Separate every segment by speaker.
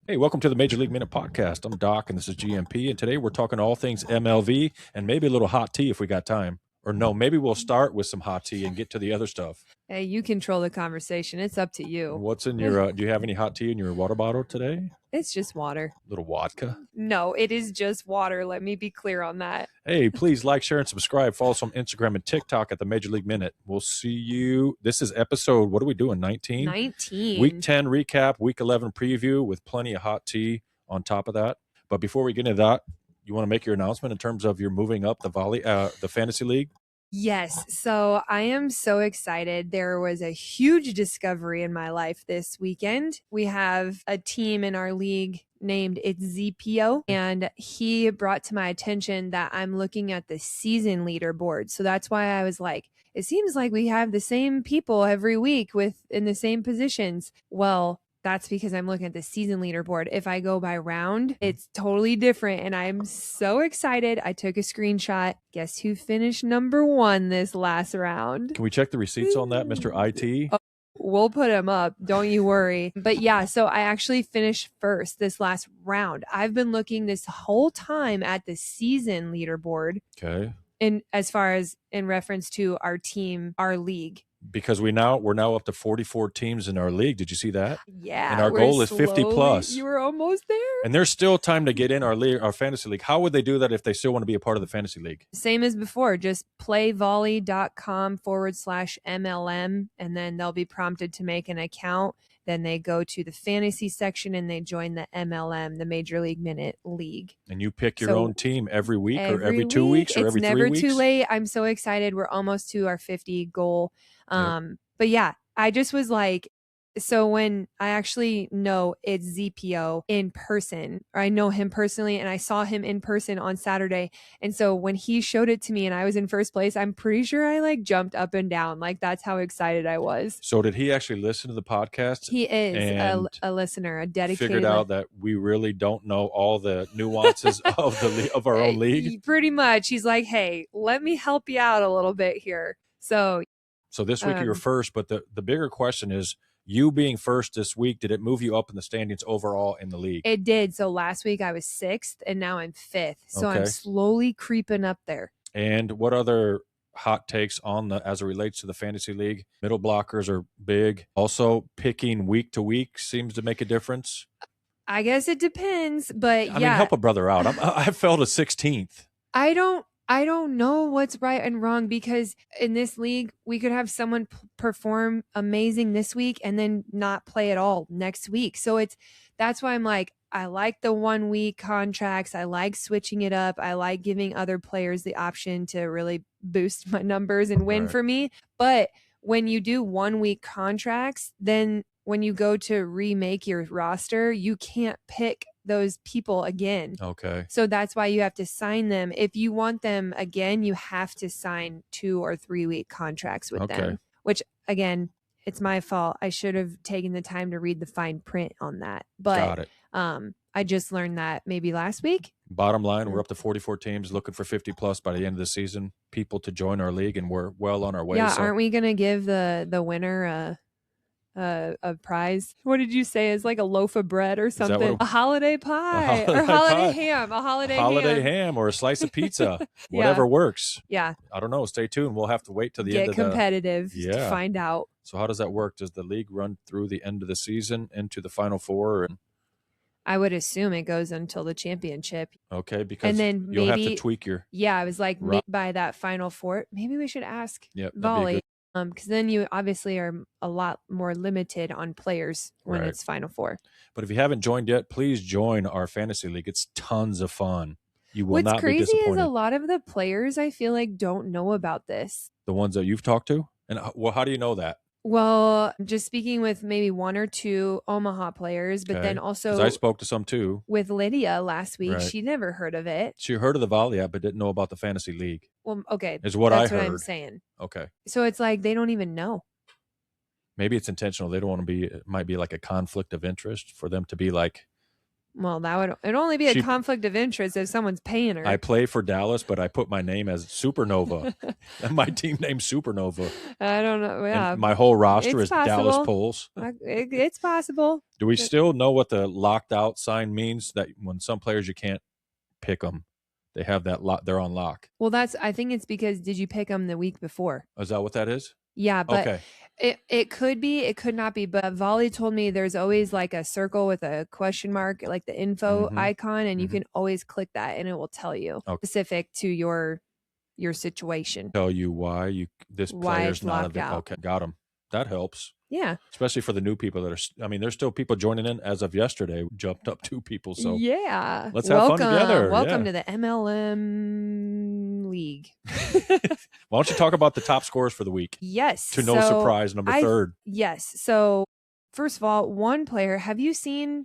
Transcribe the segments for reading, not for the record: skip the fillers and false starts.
Speaker 1: Hey, welcome to the Major League Minute Podcast. I'm Doc, and this is GMP, and today we're talking all things MLV and maybe a little hot tea if we got time. Or no, maybe we'll start with some hot tea and get to the other stuff.
Speaker 2: Hey, you control the conversation. It's up to you.
Speaker 1: What's in your, do you have any hot tea in your water bottle today?
Speaker 2: It's just water.
Speaker 1: Little vodka?
Speaker 2: No, it is just water. Let me be clear on that.
Speaker 1: Hey, please like, share, and subscribe. Follow us on Instagram and TikTok at the Major League Minute. We'll see you. This is episode, what are we doing, 19?
Speaker 2: 19.
Speaker 1: Week 10 recap, week 11 preview with plenty of hot tea on top of that. But before we get into that, you want to make your announcement in terms of you're moving up the fantasy league?
Speaker 2: Yes. So I am so excited. There was a huge discovery in my life this weekend. We have a team in our league named It's ZPO, and he brought to my attention that I'm looking at the season leaderboard. So that's why I was like, it seems like we have the same people every week in the same positions. Well, that's because I'm looking at the season leaderboard. If I go by round, it's totally different. And I'm so excited. I took a screenshot. Guess who finished number 1 this last round?
Speaker 1: Can we check the receipts on that, Mr. IT?
Speaker 2: Oh, we'll put him up. Don't you worry. But yeah, so I actually finished first this last round. I've been looking this whole time at the season leaderboard.
Speaker 1: Okay.
Speaker 2: As far as in reference to our team, our league.
Speaker 1: Because we're now up to 44 teams in our league. Did you see that?
Speaker 2: Yeah.
Speaker 1: And our goal is 50 plus.
Speaker 2: You were almost there.
Speaker 1: And there's still time to get in our fantasy league. How would they do that if they still want to be a part of the fantasy league?
Speaker 2: Same as before, just playvolley.com/MLM, and then they'll be prompted to make an account. Then they go to the fantasy section and they join the MLM, the Major League Minute League.
Speaker 1: And you pick your own team every week or every 2 weeks or every 3 weeks?
Speaker 2: It's never too late. I'm so excited. We're almost to our 50 goal. But yeah, I just was like, so when I actually know It's ZPO in person, or I know him personally, and I saw him in person on Saturday. And so when he showed it to me and I was in first place, I'm pretty sure I like jumped up and down. Like that's how excited I was.
Speaker 1: So did he actually listen to the podcast?
Speaker 2: He is a listener, a dedicated.
Speaker 1: Figured out that we really don't know all the nuances of our own league.
Speaker 2: Pretty much. He's like, hey, let me help you out a little bit here. So
Speaker 1: this week you're first, but the bigger question is, you being first this week, did it move you up in the standings overall in the league?
Speaker 2: It did. So last week I was 6th and now I'm 5th. So I'm slowly creeping up there.
Speaker 1: And what other hot takes as it relates to the fantasy league? Middle blockers are big. Also, picking week to week seems to make a difference.
Speaker 2: I guess it depends, but
Speaker 1: I mean, help a brother out. I fell to 16th.
Speaker 2: I don't know what's right and wrong, because in this league, we could have someone perform amazing this week and then not play at all next week. So that's why I'm like, I like the 1 week contracts. I like switching it up. I like giving other players the option to really boost my numbers and win for me. But when you do 1 week contracts, then when you go to remake your roster, you can't pick those people again.
Speaker 1: Okay.
Speaker 2: So that's why you have to sign them. If you want them again, you have to sign 2 or 3 week contracts with them, which again, it's my fault. I should have taken the time to read the fine print on that. But
Speaker 1: got it.
Speaker 2: I just learned that maybe last week.
Speaker 1: Bottom line, we're up to 44 teams looking for 50 plus by the end of the season, people to join our league, and we're well on our way.
Speaker 2: Yeah, aren't we going to give the winner a prize? What did you say? Is like a loaf of bread or something? A holiday pie or holiday ham. A holiday ham
Speaker 1: or a slice of pizza. Whatever works.
Speaker 2: Yeah.
Speaker 1: I don't know. Stay tuned. We'll have to wait till the end of the...
Speaker 2: Get competitive to find out.
Speaker 1: So how does that work? Does the league run through the end of the season into the Final Four? And
Speaker 2: I would assume it goes until the championship.
Speaker 1: Okay, because then you'll have to tweak your...
Speaker 2: Yeah, I was like, by that Final Four, maybe we should ask Volley. Because then you obviously are a lot more limited on players when it's Final Four.
Speaker 1: But if you haven't joined yet, please join our fantasy league. It's tons of fun. You will not be disappointed.
Speaker 2: What's crazy is a lot of the players, I feel like, don't know about this.
Speaker 1: The ones that you've talked to? And how do you know that?
Speaker 2: Well, just speaking with maybe 1 or 2 Omaha players, but then also...
Speaker 1: I spoke to some too.
Speaker 2: With Lydia last week. She never heard of it.
Speaker 1: She heard of the Volley app, but didn't know about the fantasy league.
Speaker 2: Well, okay.
Speaker 1: Is what I heard.
Speaker 2: That's what I'm saying.
Speaker 1: Okay.
Speaker 2: So it's like they don't even know.
Speaker 1: Maybe it's intentional. They don't want to be... It might be like a conflict of interest for them to be like
Speaker 2: Well, it'd only be a conflict of interest if someone's paying her.
Speaker 1: I play for Dallas, but I put my name as Supernova. And my team name's Supernova.
Speaker 2: I don't know. Yeah.
Speaker 1: And my whole roster is
Speaker 2: possible.
Speaker 1: Dallas Pulse.
Speaker 2: It's possible.
Speaker 1: Do we still know what the locked out sign means? That when some players you can't pick them, they have that they're on lock.
Speaker 2: Well, I think it's because did you pick them the week before?
Speaker 1: Is that what that is?
Speaker 2: Yeah, but it could be, it could not be. But Volley told me there's always like a circle with a question mark, like the info icon, and you can always click that, and it will tell you specific to your situation.
Speaker 1: Tell you why this player's not available. Okay, got him. That helps.
Speaker 2: Yeah.
Speaker 1: Especially for the new people that are, there's still people joining in as of yesterday, jumped up 2 people. So
Speaker 2: yeah,
Speaker 1: let's have fun together.
Speaker 2: Welcome to the MLM League.
Speaker 1: Why don't you talk about the top scores for the week?
Speaker 2: Yes.
Speaker 1: To no surprise, number 3rd.
Speaker 2: Yes. So first of all, one player, have you seen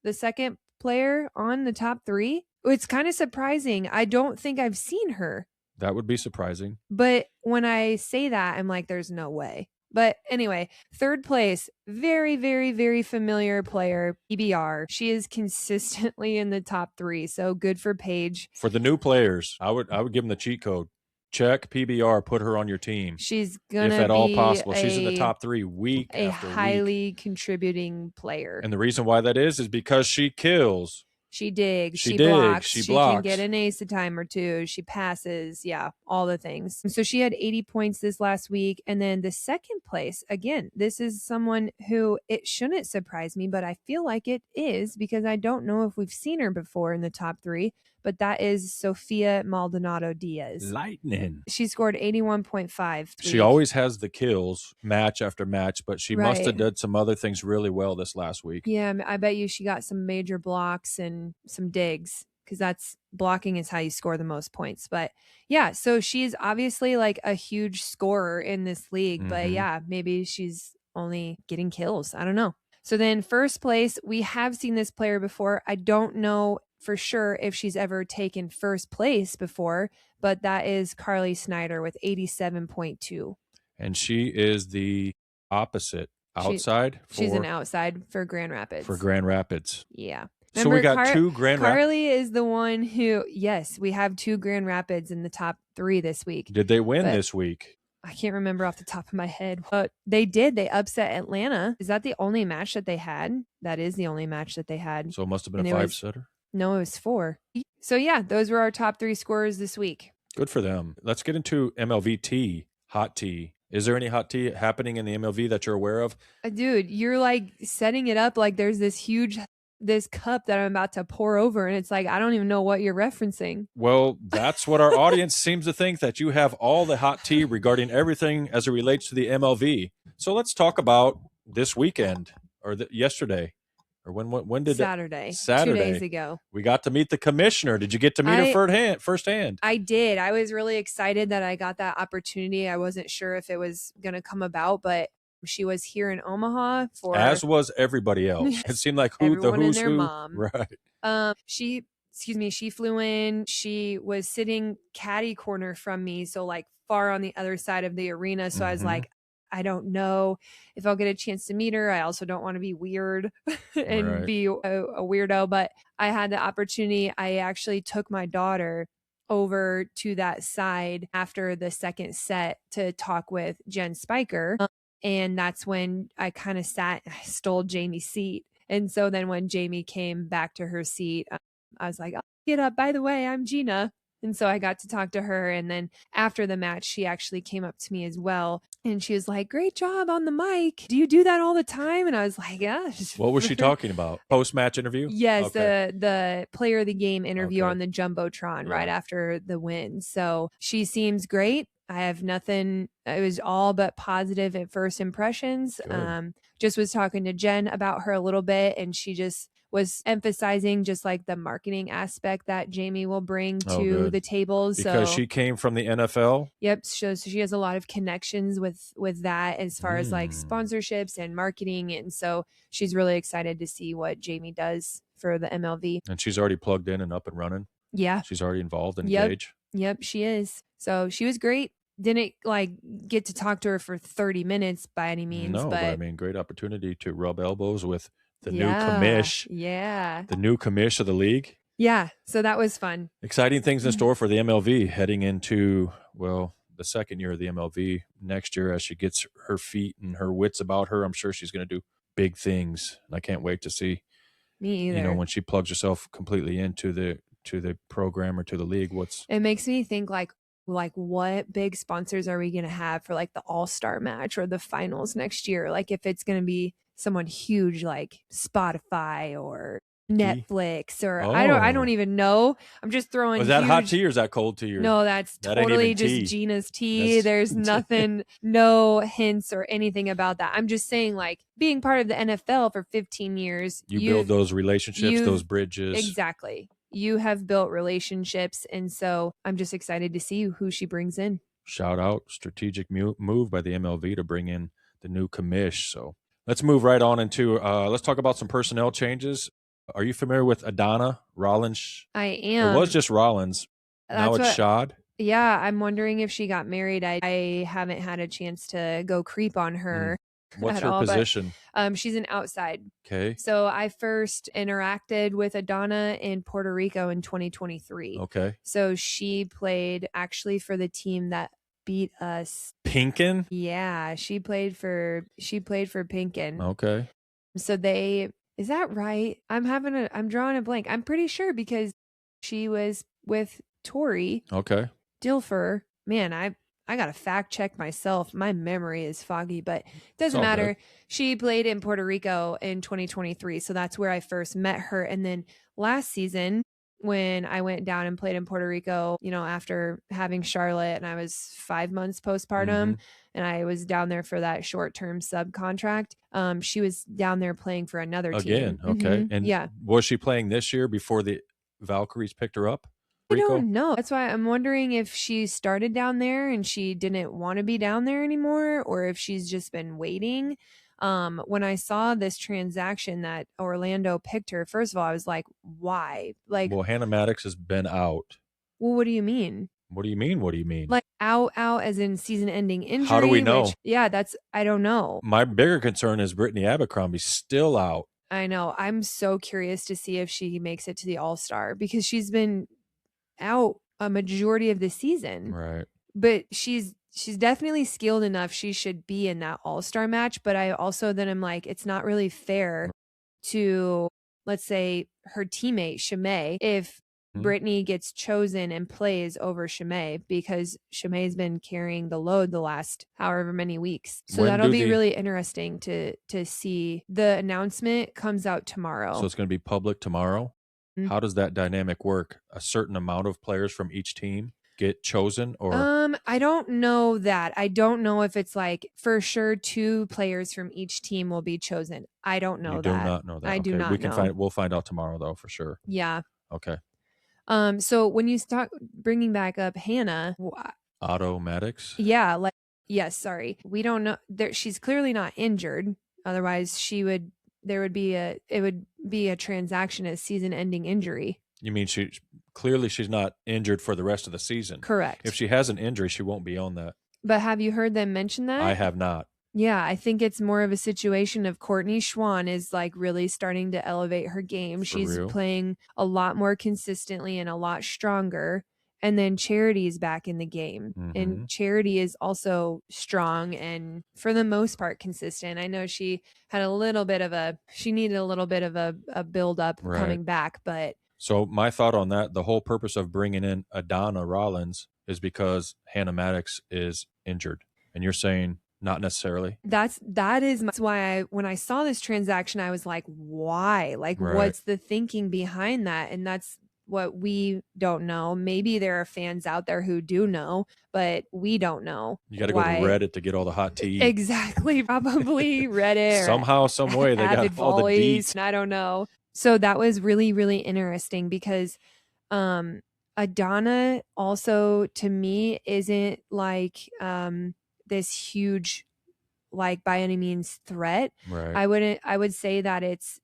Speaker 2: the second player on the top 3? It's kind of surprising. I don't think I've seen her.
Speaker 1: That would be surprising.
Speaker 2: But when I say that, I'm like, there's no way. But anyway, 3rd place, very, very, very familiar player, PBR. She is consistently in the top 3, so good for Paige.
Speaker 1: For the new players, I would give them the cheat code. Check PBR, put her on your team.
Speaker 2: She's gonna
Speaker 1: if at all possible. She's in the top 3 week after week.
Speaker 2: A highly contributing player.
Speaker 1: And the reason why that is because she kills.
Speaker 2: She digs, she blocks, she
Speaker 1: blocks.
Speaker 2: Can get an ace a time or two, she passes, yeah, all the things. So she had 80 points this last week. And then the second place, again, this is someone who it shouldn't surprise me, but I feel like it is because I don't know if we've seen her before in the top 3, but that is Sofia Maldonado Diaz.
Speaker 1: Lightning.
Speaker 2: She scored 81.5.
Speaker 1: She always has the kills match after match, but she must have done some other things really well this last week.
Speaker 2: Yeah, I bet you she got some major blocks and some digs because that's blocking is how you score the most points. But yeah, so she's obviously like a huge scorer in this league, but yeah, maybe she's only getting kills. I don't know. So then first place, we have seen this player before. I don't know for sure if she's ever taken first place before, but that is Carly Snyder with 87.2.
Speaker 1: And she is the opposite outside.
Speaker 2: She's an outside for Grand Rapids.
Speaker 1: Yeah.
Speaker 2: Remember,
Speaker 1: so we got 2 Grand Rapids.
Speaker 2: Carly is the one who, yes, we have 2 Grand Rapids in the top 3 this week.
Speaker 1: Did they win this week?
Speaker 2: I can't remember off the top of my head, but they did. They upset Atlanta. Is that the only match that they had? That is the only match that they had.
Speaker 1: So it must have been a 5-setter?
Speaker 2: No, it was 4. So yeah, those were our top 3 scorers this week.
Speaker 1: Good for them. Let's get into MLV tea, hot tea. Is there any hot tea happening in the MLV that you're aware of?
Speaker 2: Dude, you're like setting it up like there's this cup that I'm about to pour over, and it's like, I don't even know what you're referencing.
Speaker 1: Well, that's what our audience seems to think, that you have all the hot tea regarding everything as it relates to the MLV. So let's talk about this weekend or yesterday. Or when did
Speaker 2: Saturday. 2 days ago.
Speaker 1: We got to meet the commissioner. Did you get to meet her firsthand?
Speaker 2: I did. I was really excited that I got that opportunity. I wasn't sure if it was going to come about, but she was here in Omaha as
Speaker 1: was everybody else. It seemed like who's who.
Speaker 2: Mom.
Speaker 1: Right.
Speaker 2: She flew in. She was sitting caddy corner from me, so like far on the other side of the arena. So I was like, I don't know if I'll get a chance to meet her. I also don't want to be weird and be a weirdo, but I had the opportunity. I actually took my daughter over to that side after the second set to talk with Jen Spiker. And that's when I kind of I stole Jamie's seat. And so then when Jamie came back to her seat, I was like, oh, get up. By the way, I'm Gina. And so I got to talk to her. And then after the match, she actually came up to me as well. And she was like, great job on the mic. Do you do that all the time? And I was like, yeah.
Speaker 1: What was she talking about? Post-match interview?
Speaker 2: Yes, okay. the player of the game interview on the Jumbotron right after the win. So she seems great. I have nothing. It was all but positive at first impressions. Just was talking to Jen about her a little bit, and she just was emphasizing just like the marketing aspect that Jamie will bring to the tables.
Speaker 1: Because she came from the NFL?
Speaker 2: Yep. So she has a lot of connections with that as far as like sponsorships and marketing. And so she's really excited to see what Jamie does for the MLV.
Speaker 1: And she's already plugged in and up and running?
Speaker 2: Yeah.
Speaker 1: She's already involved and engaged?
Speaker 2: Yep, she is. So she was great. Didn't like get to talk to her for 30 minutes by any means.
Speaker 1: No, but I mean, great opportunity to rub elbows with the new commish.
Speaker 2: Yeah.
Speaker 1: The new commish of the league.
Speaker 2: Yeah. So that was fun.
Speaker 1: Exciting things in store for the MLV heading into, well, the second year of the MLV next year as she gets her feet and her wits about her. I'm sure she's going to do big things. And I can't wait to see,
Speaker 2: Me either.
Speaker 1: when she plugs herself completely into the program or to the league.
Speaker 2: It makes me think like what big sponsors are we going to have for like the all-star match or the finals next year? Like if it's going to be someone huge like Spotify or Netflix or I don't even know. I'm just throwing.
Speaker 1: Was that hot tea or is that cold tea?
Speaker 2: No, that's totally just Gina's tea. There's nothing, no hints or anything about that. I'm just saying, like being part of the NFL for 15 years,
Speaker 1: you build those relationships, those bridges.
Speaker 2: Exactly. You have built relationships, and so I'm just excited to see who she brings in.
Speaker 1: Shout out, strategic move by the MLV to bring in the new commish. So let's move right on into let's talk about some personnel changes. Are you familiar with Adana Rollins?
Speaker 2: I am.
Speaker 1: It was just Rollins. Now it's Shad.
Speaker 2: Yeah, I'm wondering if she got married. I haven't had a chance to go creep on her.
Speaker 1: What's her position?
Speaker 2: She's an outside.
Speaker 1: Okay.
Speaker 2: So I first interacted with Adana in Puerto Rico in 2023.
Speaker 1: Okay.
Speaker 2: So she played actually for the team that beat us.
Speaker 1: Pinkin?
Speaker 2: Yeah, she played for Pinkin.
Speaker 1: Okay.
Speaker 2: So is that right? I'm drawing a blank. I'm pretty sure because she was with Tori.
Speaker 1: Okay.
Speaker 2: Dilfer. Man, I got to fact check myself. My memory is foggy, but it doesn't matter. Good. She played in Puerto Rico in 2023. So that's where I first met her. And then last season, when I went down and played in Puerto Rico, after having Charlotte, and I was 5 months postpartum, and I was down there for that short-term subcontract. She was down there playing for another team.
Speaker 1: Again, okay. And was she playing this year before the Valkyries picked her up?
Speaker 2: I don't know. That's why I'm wondering if she started down there and she didn't want to be down there anymore, or if she's just been waiting. When I saw this transaction that Orlando picked her, first of all, I was like, why? Like,
Speaker 1: well, Hannah Maddox has been out.
Speaker 2: Well, what do you mean?
Speaker 1: What do you mean? What do you mean?
Speaker 2: Like out as in season-ending injury?
Speaker 1: How do we know?
Speaker 2: I don't know.
Speaker 1: My bigger concern is Brittany Abercrombie's still out.
Speaker 2: I know. I'm so curious to see if she makes it to the All-Star because she's been out a majority of the season.
Speaker 1: Right.
Speaker 2: But she's definitely skilled enough. She should be in that All-Star match. But I also then I'm like, it's not really fair to, let's say, her teammate, Shimei, if Brittany gets chosen and plays over Shimei because Shimei's been carrying the load the last however many weeks. So that'll be really interesting to see. The announcement comes out tomorrow.
Speaker 1: So it's going to be public tomorrow? How does that dynamic work? A certain amount of players from each team get chosen, or
Speaker 2: I don't know that. I don't know if it's like for sure 2 players from each team will be chosen. I don't know that.
Speaker 1: You do not know that.
Speaker 2: I do not know.
Speaker 1: We'll find out tomorrow though for sure.
Speaker 2: Yeah.
Speaker 1: Okay.
Speaker 2: So when you start bringing back up Hannah,
Speaker 1: Otto Maddox.
Speaker 2: Yeah, yes, sorry. We don't know she's clearly not injured. Otherwise it would be a transaction as season-ending injury.
Speaker 1: You mean she's not injured for the rest of the season?
Speaker 2: Correct.
Speaker 1: If she has an injury, she won't be on that.
Speaker 2: But have you heard them mention that?
Speaker 1: I have not.
Speaker 2: Yeah, I think it's more of a situation of Courtney Schwann is like really starting to elevate her game. She's playing a lot more consistently and a lot stronger. And then Charity is back in the game. And Charity is also strong and for the most part consistent. I know she had she needed a little bit of a build up coming back, but.
Speaker 1: So my thought on that, the whole purpose of bringing in Adana Rollins is because Hannah Maddox is injured. And you're saying not necessarily?
Speaker 2: That's why when I saw this transaction, I was like, why? Like, what's the thinking behind that? And that's what we don't know. Maybe there are fans out there who do know, but we don't know.
Speaker 1: You got to go to Reddit to get all the hot tea.
Speaker 2: Exactly. Probably Reddit.
Speaker 1: Somehow, some way they got all the deets.
Speaker 2: I don't know. So that was really, really interesting because Adana also to me isn't like this huge, like by any means threat.
Speaker 1: Right.
Speaker 2: I would say that it's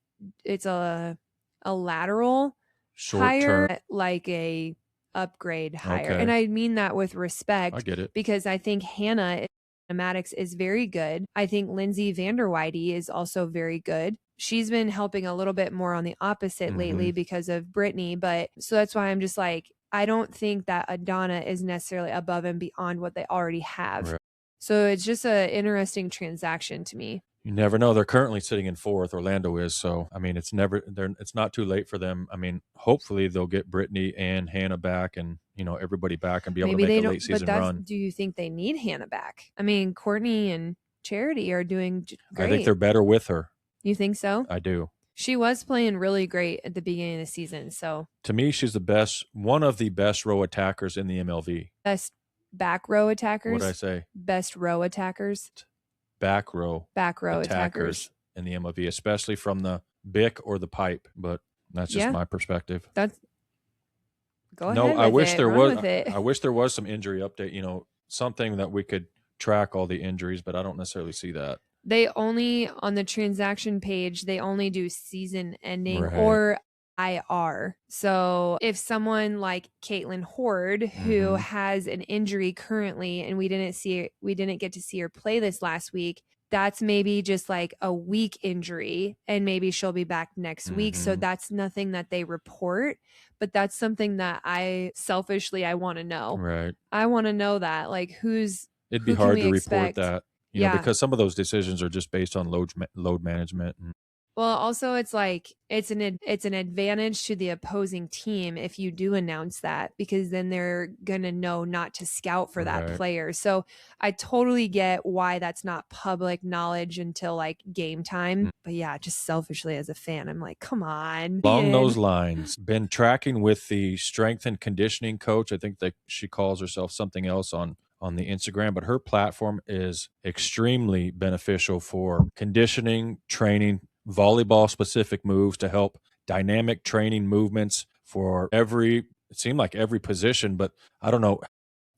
Speaker 2: a lateral
Speaker 1: short term,
Speaker 2: like a upgrade higher. Okay. And I mean that with respect.
Speaker 1: I get it.
Speaker 2: Because I think Hannah Maddox is very good. I think Lindsay Vanderweide is also very good. She's been helping a little bit more on the opposite lately because of Brittany. But so that's why I'm just like, I don't think that Adana is necessarily above and beyond what they already have.
Speaker 1: Right.
Speaker 2: So it's just an interesting transaction to me.
Speaker 1: You never know. They're currently sitting in fourth. Orlando is. So, I mean, it's not too late for them. I mean, hopefully they'll get Brittany and Hannah back and, everybody back and be able to make a late season run.
Speaker 2: Do you think they need Hannah back? I mean, Courtney and Charity are doing great.
Speaker 1: I think they're better with her.
Speaker 2: You think so?
Speaker 1: I do.
Speaker 2: She was playing really great at the beginning of the season. So
Speaker 1: to me, she's one of the best row attackers in the MLV.
Speaker 2: Best back row attackers?
Speaker 1: What did I say?
Speaker 2: Best row attackers?
Speaker 1: Back row
Speaker 2: attackers
Speaker 1: in the MLV, especially from the BIC or the pipe. But that's just my perspective.
Speaker 2: Go ahead. I wish there was.
Speaker 1: I wish there was some injury update. Something that we could track all the injuries, but I don't necessarily see that.
Speaker 2: They only, on the transaction page, they only do season ending or IR. So if someone like Caitlin Horde, who has an injury currently, and we didn't get to see her play this last week, that's maybe just like a week injury, and maybe she'll be back next week. So that's nothing that they report, but that's something that I want to know.
Speaker 1: Right.
Speaker 2: I want to know that, like,
Speaker 1: it'd be hard to report that. Because some of those decisions are just based on load management.
Speaker 2: Well, also it's like it's an advantage to the opposing team if you do announce that, because then they're gonna know not to scout for that player. So I totally get why that's not public knowledge until like game time. But yeah, just selfishly as a fan, I'm like, come on.
Speaker 1: Along those lines, been tracking with the strength and conditioning coach. I think that she calls herself something else on the Instagram, but her platform is extremely beneficial for conditioning, training, volleyball specific moves to help dynamic training movements for it seemed like every position, but I don't know.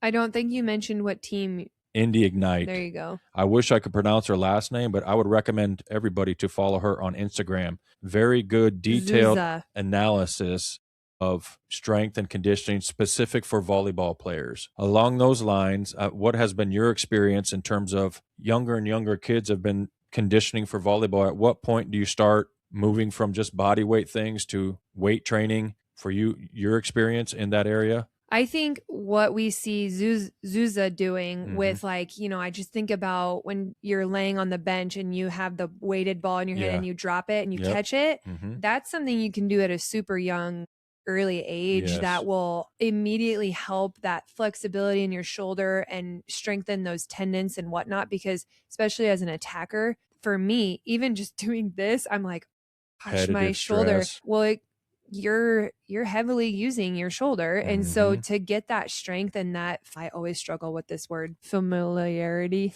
Speaker 2: I don't think you mentioned what team.
Speaker 1: Indy Ignite.
Speaker 2: There you go.
Speaker 1: I wish I could pronounce her last name, but I would recommend everybody to follow her on Instagram. Very good, detailed analysis of strength and conditioning specific for volleyball players. Along those lines, what has been your experience in terms of younger and younger kids have been conditioning for volleyball? At what point do you start moving from just body weight things to weight training for your experience in that area?
Speaker 2: I think what we see Zuza doing with, like, I just think about when you're laying on the bench and you have the weighted ball in your hand and you drop it and you catch it. That's something you can do at a super young early age that will immediately help that flexibility in your shoulder and strengthen those tendons and whatnot, because especially as an attacker, for me, even just doing this, I'm like, gosh, my shoulder. Well, you're heavily using your shoulder, and so to get that strength and that, I always struggle with this word, familiarity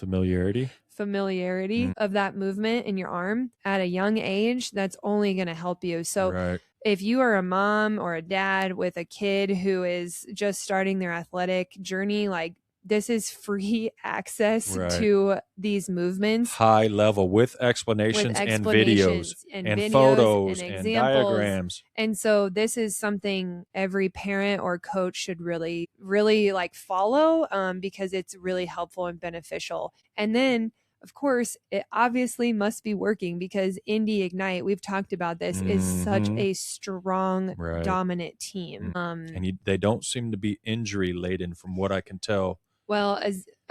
Speaker 2: of that movement in your arm at a young age, that's only going to help you. So if you are a mom or a dad with a kid who is just starting their athletic journey, like, this is free access to these movements.
Speaker 1: High level with explanations and videos and photos and diagrams.
Speaker 2: And so this is something every parent or coach should really, really like follow, because it's really helpful and beneficial. And then, of course, it obviously must be working, because Indy Ignite, we've talked about this, is such a strong, dominant team.
Speaker 1: And they don't seem to be injury laden from what I can tell.
Speaker 2: Well,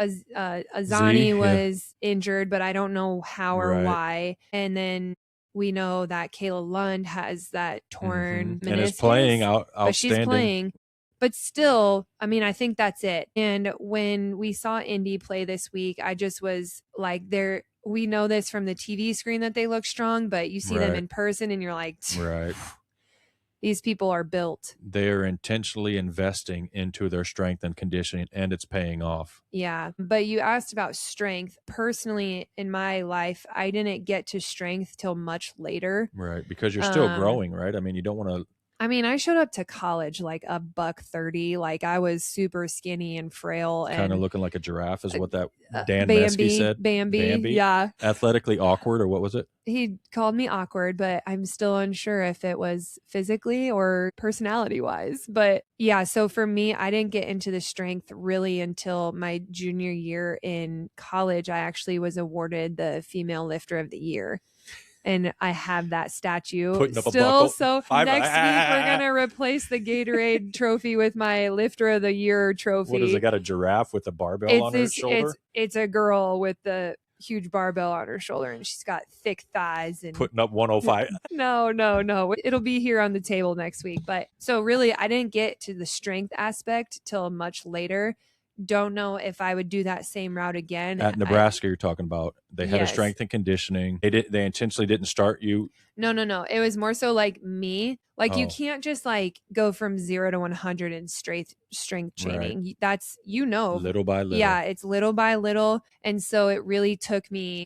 Speaker 2: Azani was injured, but I don't know how or why. And then we know that Kayla Lund has that torn meniscus.
Speaker 1: And is playing outstanding.
Speaker 2: But she's playing. But still, I mean, I think that's it. And when we saw Indy play this week, I just was like, we know this from the TV screen that they look strong, but you see them in person and you're like, these people are built.
Speaker 1: They're intentionally investing into their strength and conditioning, and it's paying off.
Speaker 2: Yeah. But you asked about strength. Personally, in my life, I didn't get to strength till much later.
Speaker 1: Right. Because you're still growing, right? I mean, you don't want to
Speaker 2: I mean, I showed up to college like a $130. Like I was super skinny and frail
Speaker 1: Kind of
Speaker 2: and
Speaker 1: looking like a giraffe is what that Dan Meskey said.
Speaker 2: Bambi. Yeah.
Speaker 1: Athletically awkward, or what was it?
Speaker 2: He called me awkward, but I'm still unsure if it was physically or personality wise. But yeah, so for me, I didn't get into the strength really until my junior year in college. I actually was awarded the Female Lifter of the Year. And I have that statue
Speaker 1: Putting up
Speaker 2: still.
Speaker 1: a buckle.
Speaker 2: So next week we're gonna replace the Gatorade trophy with my Lifter of the Year trophy.
Speaker 1: What is it? Got a giraffe with a barbell on her shoulder?
Speaker 2: It's a girl with the huge barbell on her shoulder, and she's got thick thighs and
Speaker 1: putting up 105.
Speaker 2: No. It'll be here on the table next week. But so really, I didn't get to the strength aspect till much later. Don't know if I would do that same route again.
Speaker 1: At Nebraska, you're talking about. They had a strength and conditioning. They intentionally didn't start you.
Speaker 2: No. It was more so like me. Like you can't just like go from 0 to 100 in strength training. Right. That's, little by little. Yeah, it's little by little. And so it really took me,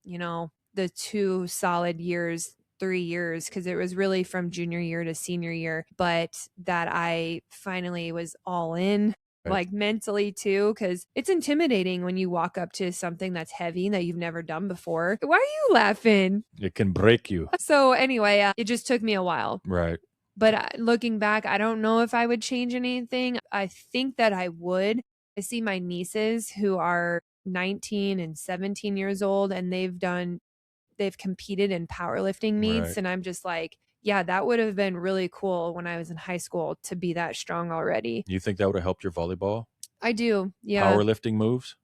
Speaker 2: the 2 solid years, 3 years, because it was really from junior year to senior year, but that I finally was all in. Right. Like mentally too, because it's intimidating when you walk up to something that's heavy that you've never done before. Why are you laughing?
Speaker 1: It can break you.
Speaker 2: So anyway, it just took me a while.
Speaker 1: Right.
Speaker 2: But looking back, I don't know if I would change anything. I think that I would. I see my nieces who are 19 and 17 years old, and they've competed in powerlifting meets. Right. And I'm just like, yeah, that would have been really cool when I was in high school to be that strong already.
Speaker 1: You think that would have helped your volleyball?
Speaker 2: I do. Yeah.
Speaker 1: Powerlifting moves?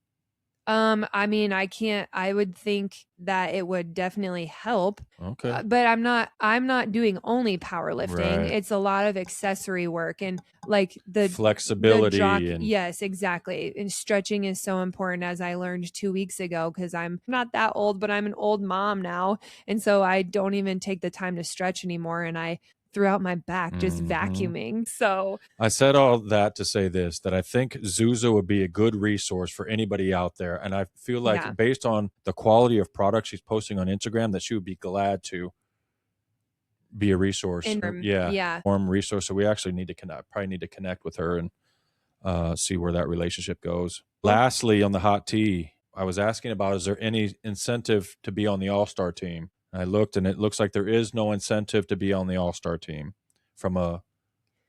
Speaker 2: I mean, I would think that it would definitely help.
Speaker 1: Okay.
Speaker 2: But I'm not doing only powerlifting. Right. It's a lot of accessory work and like the
Speaker 1: flexibility.
Speaker 2: Yes, exactly. And stretching is so important, as I learned 2 weeks ago, because I'm not that old, but I'm an old mom now. And so I don't even take the time to stretch anymore. And I throughout my back just vacuuming. So
Speaker 1: I said all that to say this, that I think Zuza would be a good resource for anybody out there. And I feel like based on the quality of products she's posting on Instagram, that she would be glad to be a resource. Warm resource. So we actually need to connect with her and see where that relationship goes. Lastly, on the hot tea, I was asking about, is there any incentive to be on the All-Star team? I looked, and it looks like there is no incentive to be on the All-Star team from a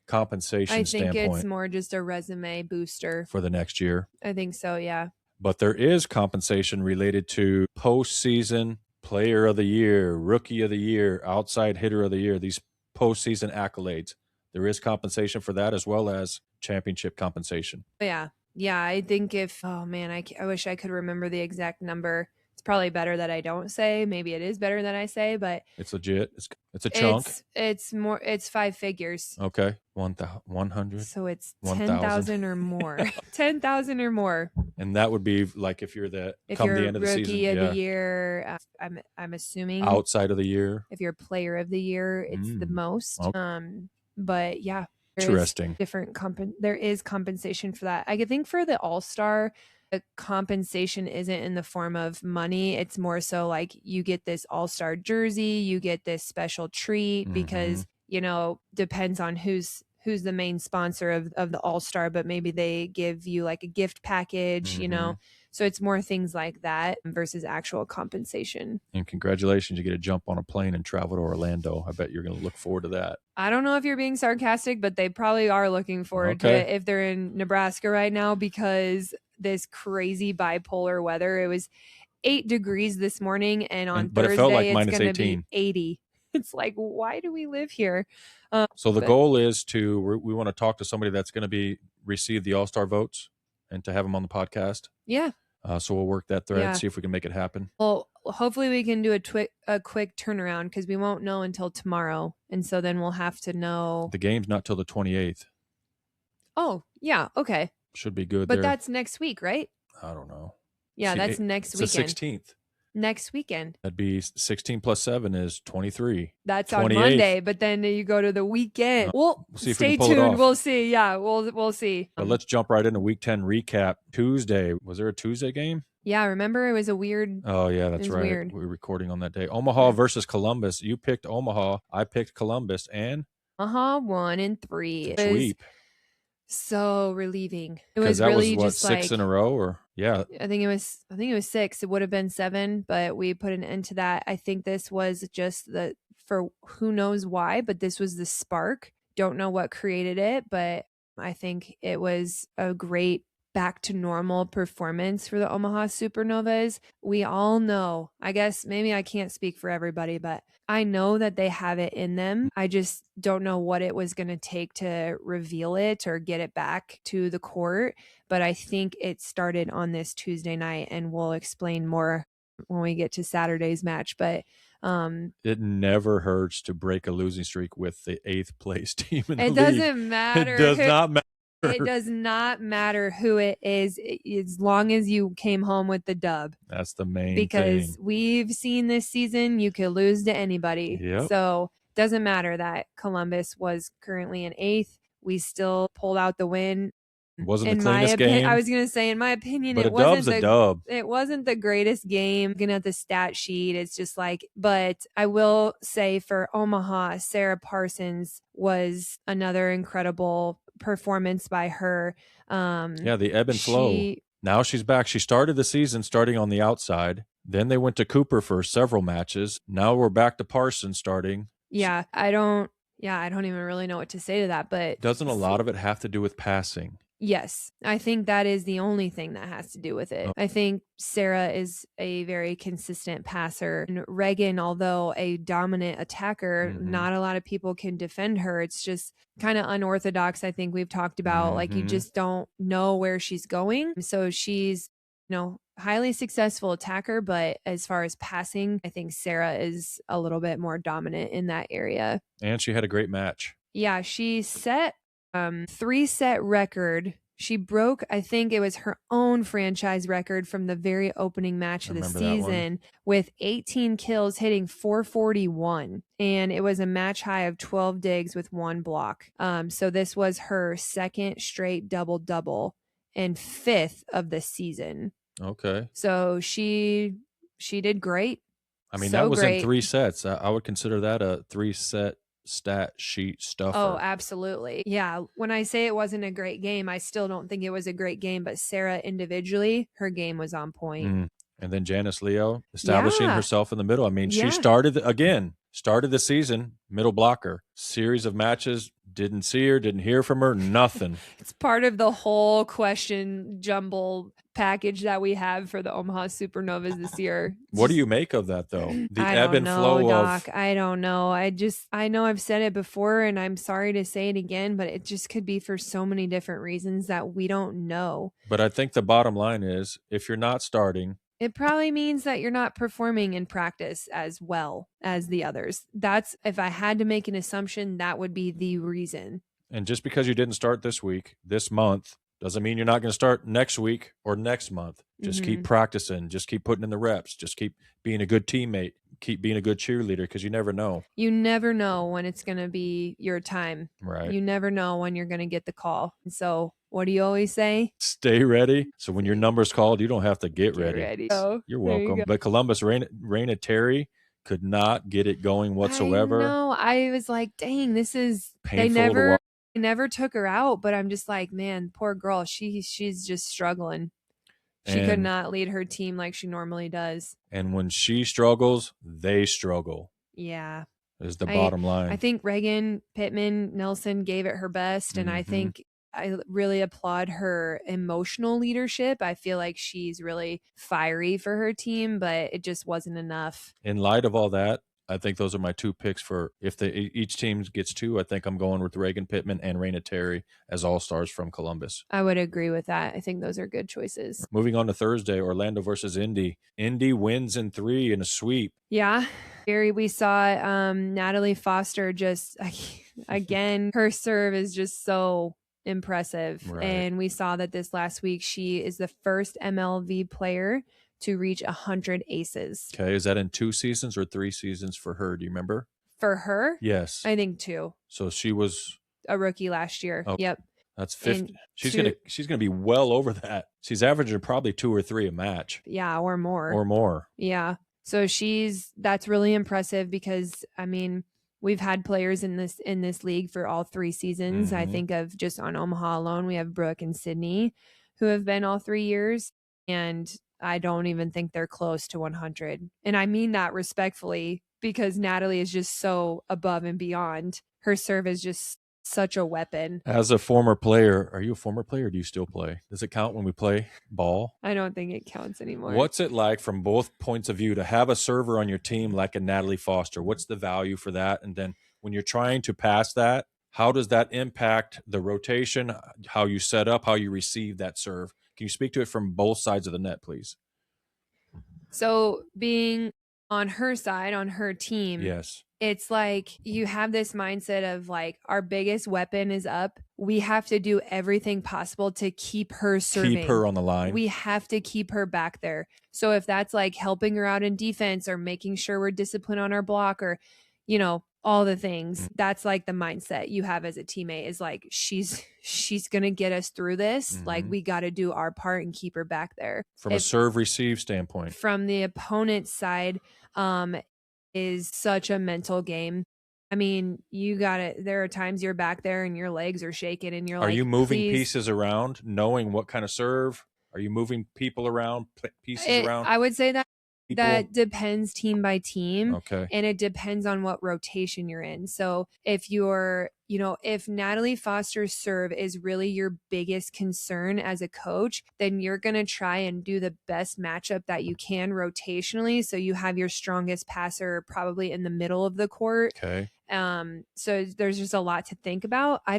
Speaker 1: compensation standpoint.
Speaker 2: I think it's more just a resume booster
Speaker 1: for the next year.
Speaker 2: I think so, yeah.
Speaker 1: But there is compensation related to postseason player of the year, rookie of the year, outside hitter of the year, these postseason accolades. There is compensation for that, as well as championship compensation.
Speaker 2: Yeah. I think I wish I could remember the exact number. It's probably better that I don't say. Maybe it is better that I say, but
Speaker 1: it's legit. It's a chunk.
Speaker 2: It's 5 figures.
Speaker 1: Okay. 100.
Speaker 2: So it's 10,000 or more. 10,000 or more.
Speaker 1: And that would be like if you're the end of the season.
Speaker 2: Rookie of the year, I'm assuming.
Speaker 1: Outside of the year.
Speaker 2: If you're player of the year, it's the most. Okay. But yeah.
Speaker 1: Interesting.
Speaker 2: There is compensation for that. I think for the All-Star, the compensation isn't in the form of money. It's more so like you get this all-star jersey, you get this special treat because, depends on who's the main sponsor of the all-star, but maybe they give you like a gift package, So it's more things like that versus actual compensation.
Speaker 1: And congratulations, you get to jump on a plane and travel to Orlando. I bet you're going to look forward to that.
Speaker 2: I don't know if you're being sarcastic, but they probably are looking forward to it if they're in Nebraska right now, because this crazy bipolar weather. It was 8 degrees this morning, and on Thursday it felt like it's going to be 80. It's like, why do we live here?
Speaker 1: So the goal is we want to talk to somebody that's going to receive the All-Star votes and to have them on the podcast.
Speaker 2: Yeah.
Speaker 1: So we'll work that thread, see if we can make it happen.
Speaker 2: Well, hopefully we can do a quick turnaround, because we won't know until tomorrow. And so then we'll have to know.
Speaker 1: The game's not till the 28th.
Speaker 2: Oh, yeah. Okay.
Speaker 1: Should be good.
Speaker 2: But that's next week, right?
Speaker 1: I don't know.
Speaker 2: Yeah, that's next weekend.
Speaker 1: It's the 16th.
Speaker 2: Next weekend.
Speaker 1: That'd be 16 plus 7 is 23.
Speaker 2: That's 28th. On Monday, but then you go to the weekend. We'll see. Stay tuned. We'll see. Yeah, we'll see.
Speaker 1: But let's jump right into Week 10 recap. Tuesday. Was there a Tuesday game?
Speaker 2: Yeah, remember it was a weird.
Speaker 1: Oh yeah, that's right. Weird. We were recording on that day. Omaha versus Columbus. You picked Omaha. I picked Columbus, and
Speaker 2: Omaha 1-3. It was
Speaker 1: Sweep.
Speaker 2: so relieving. It
Speaker 1: Because
Speaker 2: was
Speaker 1: that was
Speaker 2: really
Speaker 1: what,
Speaker 2: just
Speaker 1: 6
Speaker 2: like,
Speaker 1: in a row, or yeah.
Speaker 2: I think it was 6. It would have been 7, but we put an end to that. I think this was just for who knows why, but this was the spark. Don't know what created it, but I think it was a great back to normal performance for the Omaha Supernovas. We all know, I guess maybe I can't speak for everybody, but I know that they have it in them. I just don't know what it was going to take to reveal it or get it back to the court. But I think it started on this Tuesday night, and we'll explain more when we get to Saturday's match. But
Speaker 1: it never hurts to break a losing streak with the 8th place team in the
Speaker 2: it
Speaker 1: league.
Speaker 2: doesn't matter.
Speaker 1: It does not matter.
Speaker 2: It does not matter who it is, as long as you came home with the dub.
Speaker 1: That's the main
Speaker 2: because
Speaker 1: thing.
Speaker 2: we've seen this season you could lose to anybody.
Speaker 1: Yep.
Speaker 2: So it doesn't matter that Columbus was currently in 8th. We still pulled out the win.
Speaker 1: It wasn't the cleanest game.
Speaker 2: I was going to say, in my opinion,
Speaker 1: but
Speaker 2: it wasn't
Speaker 1: a dub.
Speaker 2: It wasn't the greatest game. Looking at the stat sheet, it's just like, but I will say for Omaha, Sarah Parsons was another incredible performance by her.
Speaker 1: Yeah, the ebb and flow. Now she's back. She started the season starting on the outside. Then they went to Cooper for several matches. Now we're back to Parsons starting.
Speaker 2: Yeah, I don't even really know what to say to that, but
Speaker 1: doesn't a lot of it have to do with passing?
Speaker 2: Yes, I think that is the only thing that has to do with it. I think Sarah is a very consistent passer. And Reagan, although a dominant attacker, not a lot of people can defend her. It's just kind of unorthodox. I think we've talked about, like, you just don't know where she's going. So she's, highly successful attacker, but as far as passing, I think Sarah is a little bit more dominant in that area.
Speaker 1: And she had a great match.
Speaker 2: Yeah, she set 3-set record. She broke, I think it was her own franchise record from the very opening match of the season with 18 kills, hitting 441. And it was a match high of 12 digs with 1 block. So this was her 2nd straight double-double and 5th of the season.
Speaker 1: Okay.
Speaker 2: So she did great.
Speaker 1: I mean, that was in 3 sets. I would consider that a 3-set stat sheet stuffer.
Speaker 2: Oh, absolutely. Yeah. When I say it wasn't a great game, I still don't think it was a great game, but Sarah individually, her game was on point.
Speaker 1: And then Janice Leo establishing herself in the middle. I mean, she started the season, middle blocker, series of matches, didn't see her, didn't hear from her, nothing.
Speaker 2: It's part of the whole question jumble package that we have for the Omaha Supernovas this year.
Speaker 1: What do you make of that, though? The
Speaker 2: ebb and flow, Doc. I don't know. I know I've said it before, and I'm sorry to say it again, but it just could be for so many different reasons that we don't know.
Speaker 1: But I think the bottom line is, if you're not starting,
Speaker 2: it probably means that you're not performing in practice as well as the others. That's, if I had to make an assumption, that would be the reason.
Speaker 1: And just because you didn't start this week, this month, doesn't mean you're not going to start next week or next month. Just keep practicing. Just keep putting in the reps. Just keep being a good teammate. Keep being a good cheerleader, because you never know.
Speaker 2: You never know when it's going to be your time.
Speaker 1: Right.
Speaker 2: You never know when you're going to get the call. And so what do you always say?
Speaker 1: Stay ready. So when your number's called, you don't have to get ready.
Speaker 2: Oh,
Speaker 1: you're welcome. But Columbus, Raina Terry could not get it going whatsoever.
Speaker 2: No, I was like, dang, this is
Speaker 1: painful
Speaker 2: they never took her out, but I'm just like, man, poor girl. She's just struggling. She could not lead her team like she normally does.
Speaker 1: And when she struggles, they struggle.
Speaker 2: Yeah.
Speaker 1: Is the bottom line.
Speaker 2: I think Reagan Pittman Nelson gave it her best. And I think I really applaud her emotional leadership. I feel like she's really fiery for her team, but it just wasn't enough.
Speaker 1: In light of all that, I think those are my 2 picks for if each team gets 2. I think I'm going with Reagan Pittman and Raina Terry as all-stars from Columbus.
Speaker 2: I would agree with that. I think those are good choices.
Speaker 1: Moving on to Thursday, Orlando versus Indy. Indy wins in 3 in a sweep.
Speaker 2: Yeah. Gary, we saw Natalie Foster just, again, her serve is just so impressive.
Speaker 1: Right.
Speaker 2: And we saw that this last week, she is the first MLV player to reach 100 aces.
Speaker 1: Okay, is that in 2 seasons or 3 seasons for her? Do you remember?
Speaker 2: For her?
Speaker 1: Yes.
Speaker 2: I think 2.
Speaker 1: So she was
Speaker 2: a rookie last year.
Speaker 1: Okay.
Speaker 2: Yep.
Speaker 1: That's 50. She's gonna be well over that. She's averaging probably 2 or 3 a match.
Speaker 2: Yeah, or more.
Speaker 1: Or more.
Speaker 2: Yeah. So that's really impressive because, I mean, we've had players in this league for all 3 seasons. I think of just on Omaha alone, we have Brooke and Sydney who have been all 3 years, and I don't even think they're close to 100. And I mean that respectfully, because Natalie is just so above and beyond. Her serve is just such a weapon.
Speaker 1: As a former player, are you a former player or do you still play? Does it count when we play ball?
Speaker 2: I don't think it counts anymore.
Speaker 1: What's it like from both points of view to have a server on your team like a Natalie Foster? What's the value for that? And then when you're trying to pass that, how does that impact the rotation, how you set up, how you receive that serve? Can you speak to it from both sides of the net, please?
Speaker 2: So being on her side, on her team,
Speaker 1: yes,
Speaker 2: it's like you have this mindset of like, our biggest weapon is up. We have to do everything possible to keep her serving.
Speaker 1: Keep her on the line.
Speaker 2: We have to keep her back there. So if that's like helping her out in defense or making sure we're disciplined on our block or, all the things, that's like the mindset you have as a teammate is like, she's going to get us through this. Like, we got to do our part and keep her back there.
Speaker 1: From a serve receive standpoint.
Speaker 2: From the opponent's side, is such a mental game. I mean, there are times you're back there and your legs are shaking and you're like,
Speaker 1: are you moving
Speaker 2: please.
Speaker 1: Pieces around, knowing what kind of serve? Are you moving people around, pieces around?
Speaker 2: I would say that depends team by team.
Speaker 1: Okay.
Speaker 2: And it depends on what rotation you're in. So if if Natalie Foster's serve is really your biggest concern as a coach, then you're going to try and do the best matchup that you can rotationally. So you have your strongest passer probably in the middle of the court.
Speaker 1: Okay.
Speaker 2: So there's just a lot to think about. I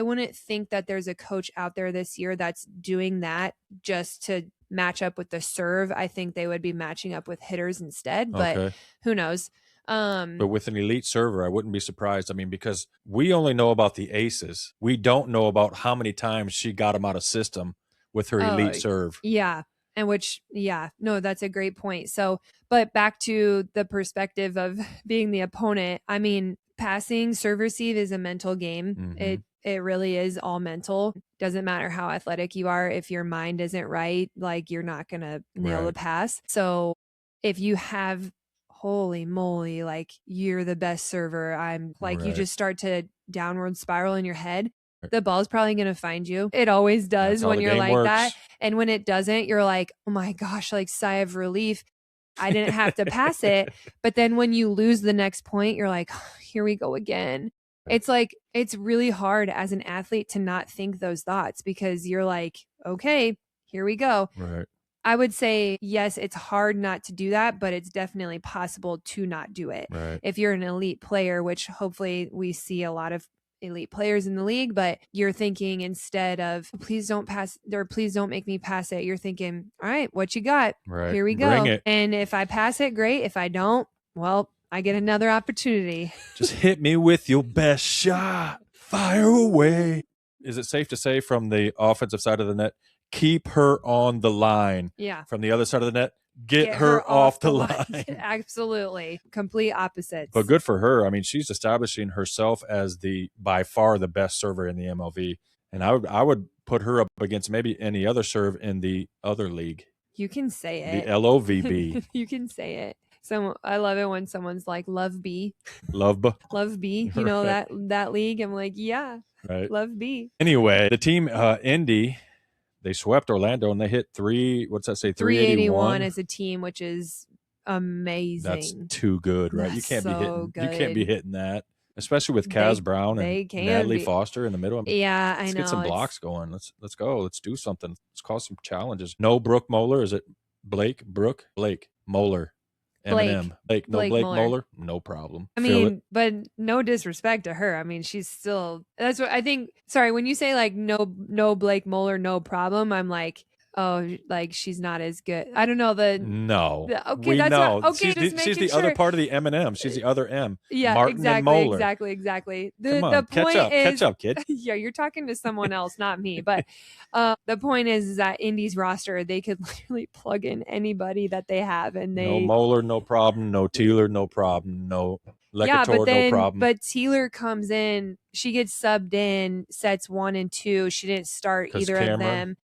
Speaker 2: wouldn't think that there's a coach out there this year that's doing that just to match up with the serve. I think they would be matching up with hitters instead, but who knows?
Speaker 1: But with an elite server, I wouldn't be surprised. I mean, because we only know about the aces. We don't know about how many times she got them out of system with her elite serve.
Speaker 2: Yeah. And that's a great point. So, but back to the perspective of being the opponent, I mean, passing, serve, receive is a mental game. It really is all mental. Doesn't matter how athletic you are. If your mind isn't right, like, you're not going to nail the pass. So if you have, holy moly, like, you're the best server, you just start to downward spiral in your head. The ball's probably going to find you. It always does when you're like that. And when it doesn't, you're like, oh my gosh, like, sigh of relief. I didn't have to pass it. But then when you lose the next point, you're like, oh, here we go again. It's like, it's really hard as an athlete to not think those thoughts, because you're like, okay, here we go.
Speaker 1: Right.
Speaker 2: I would say, yes, it's hard not to do that, but it's definitely possible to not do it.
Speaker 1: Right.
Speaker 2: If you're an elite player, which hopefully we see a lot of elite players in the league, but you're thinking, instead of please don't pass or please don't make me pass it, you're thinking, all right, what you got?
Speaker 1: Right.
Speaker 2: Here we go.
Speaker 1: Bring it.
Speaker 2: And if I pass it, great. If I don't, well, I get another opportunity.
Speaker 1: Just hit me with your best shot. Fire away. Is it safe to say from the offensive side of the net, keep her on the line?
Speaker 2: Yeah.
Speaker 1: From the other side of the net, get her off the line.
Speaker 2: Absolutely. Complete opposites.
Speaker 1: But good for her. I mean, she's establishing herself as by far the best server in the MLV. And I would put her up against maybe any other serve in the other league.
Speaker 2: You can say it.
Speaker 1: The LOVB.
Speaker 2: You can say it. So I love it when someone's like, Love B.
Speaker 1: Love
Speaker 2: B. You know, that league. I'm like, yeah.
Speaker 1: Right.
Speaker 2: Love B.
Speaker 1: Anyway, the team Indy, they swept Orlando and they hit 381
Speaker 2: as a team, which is amazing.
Speaker 1: That's too good, right?
Speaker 2: That's
Speaker 1: you can't be hitting.
Speaker 2: good.
Speaker 1: You can't be hitting that, especially with Kaz Brown and Natalie Foster in the middle.
Speaker 2: Yeah, I know.
Speaker 1: Let's get some blocks going. Let's go. Let's do something. Let's cause some challenges. No Brooke Moeller. Is it Blake Moeller? Eminem. Blake Moeller. No problem.
Speaker 2: I mean, but no disrespect to her. I mean, she's still. That's what I think. Sorry, when you say like no Blake Moeller, no problem, I'm like, oh, like she's not as good. I don't know okay,
Speaker 1: we
Speaker 2: that's
Speaker 1: know.
Speaker 2: Not, okay.
Speaker 1: She's the other part of the Eminem. She's the other M.
Speaker 2: Yeah,
Speaker 1: Martin
Speaker 2: exactly,
Speaker 1: and Moeller.
Speaker 2: Exactly.
Speaker 1: Come on,
Speaker 2: the point
Speaker 1: catch up, kid.
Speaker 2: Yeah, you're talking to someone else, not me. But the point is that Indy's roster, they could literally plug in anybody that they have, and
Speaker 1: no Moeller, no problem. No Teeler, no problem. No Lecator, no problem.
Speaker 2: But Teeler comes in, she gets subbed in sets 1 and 2. She didn't start either of them.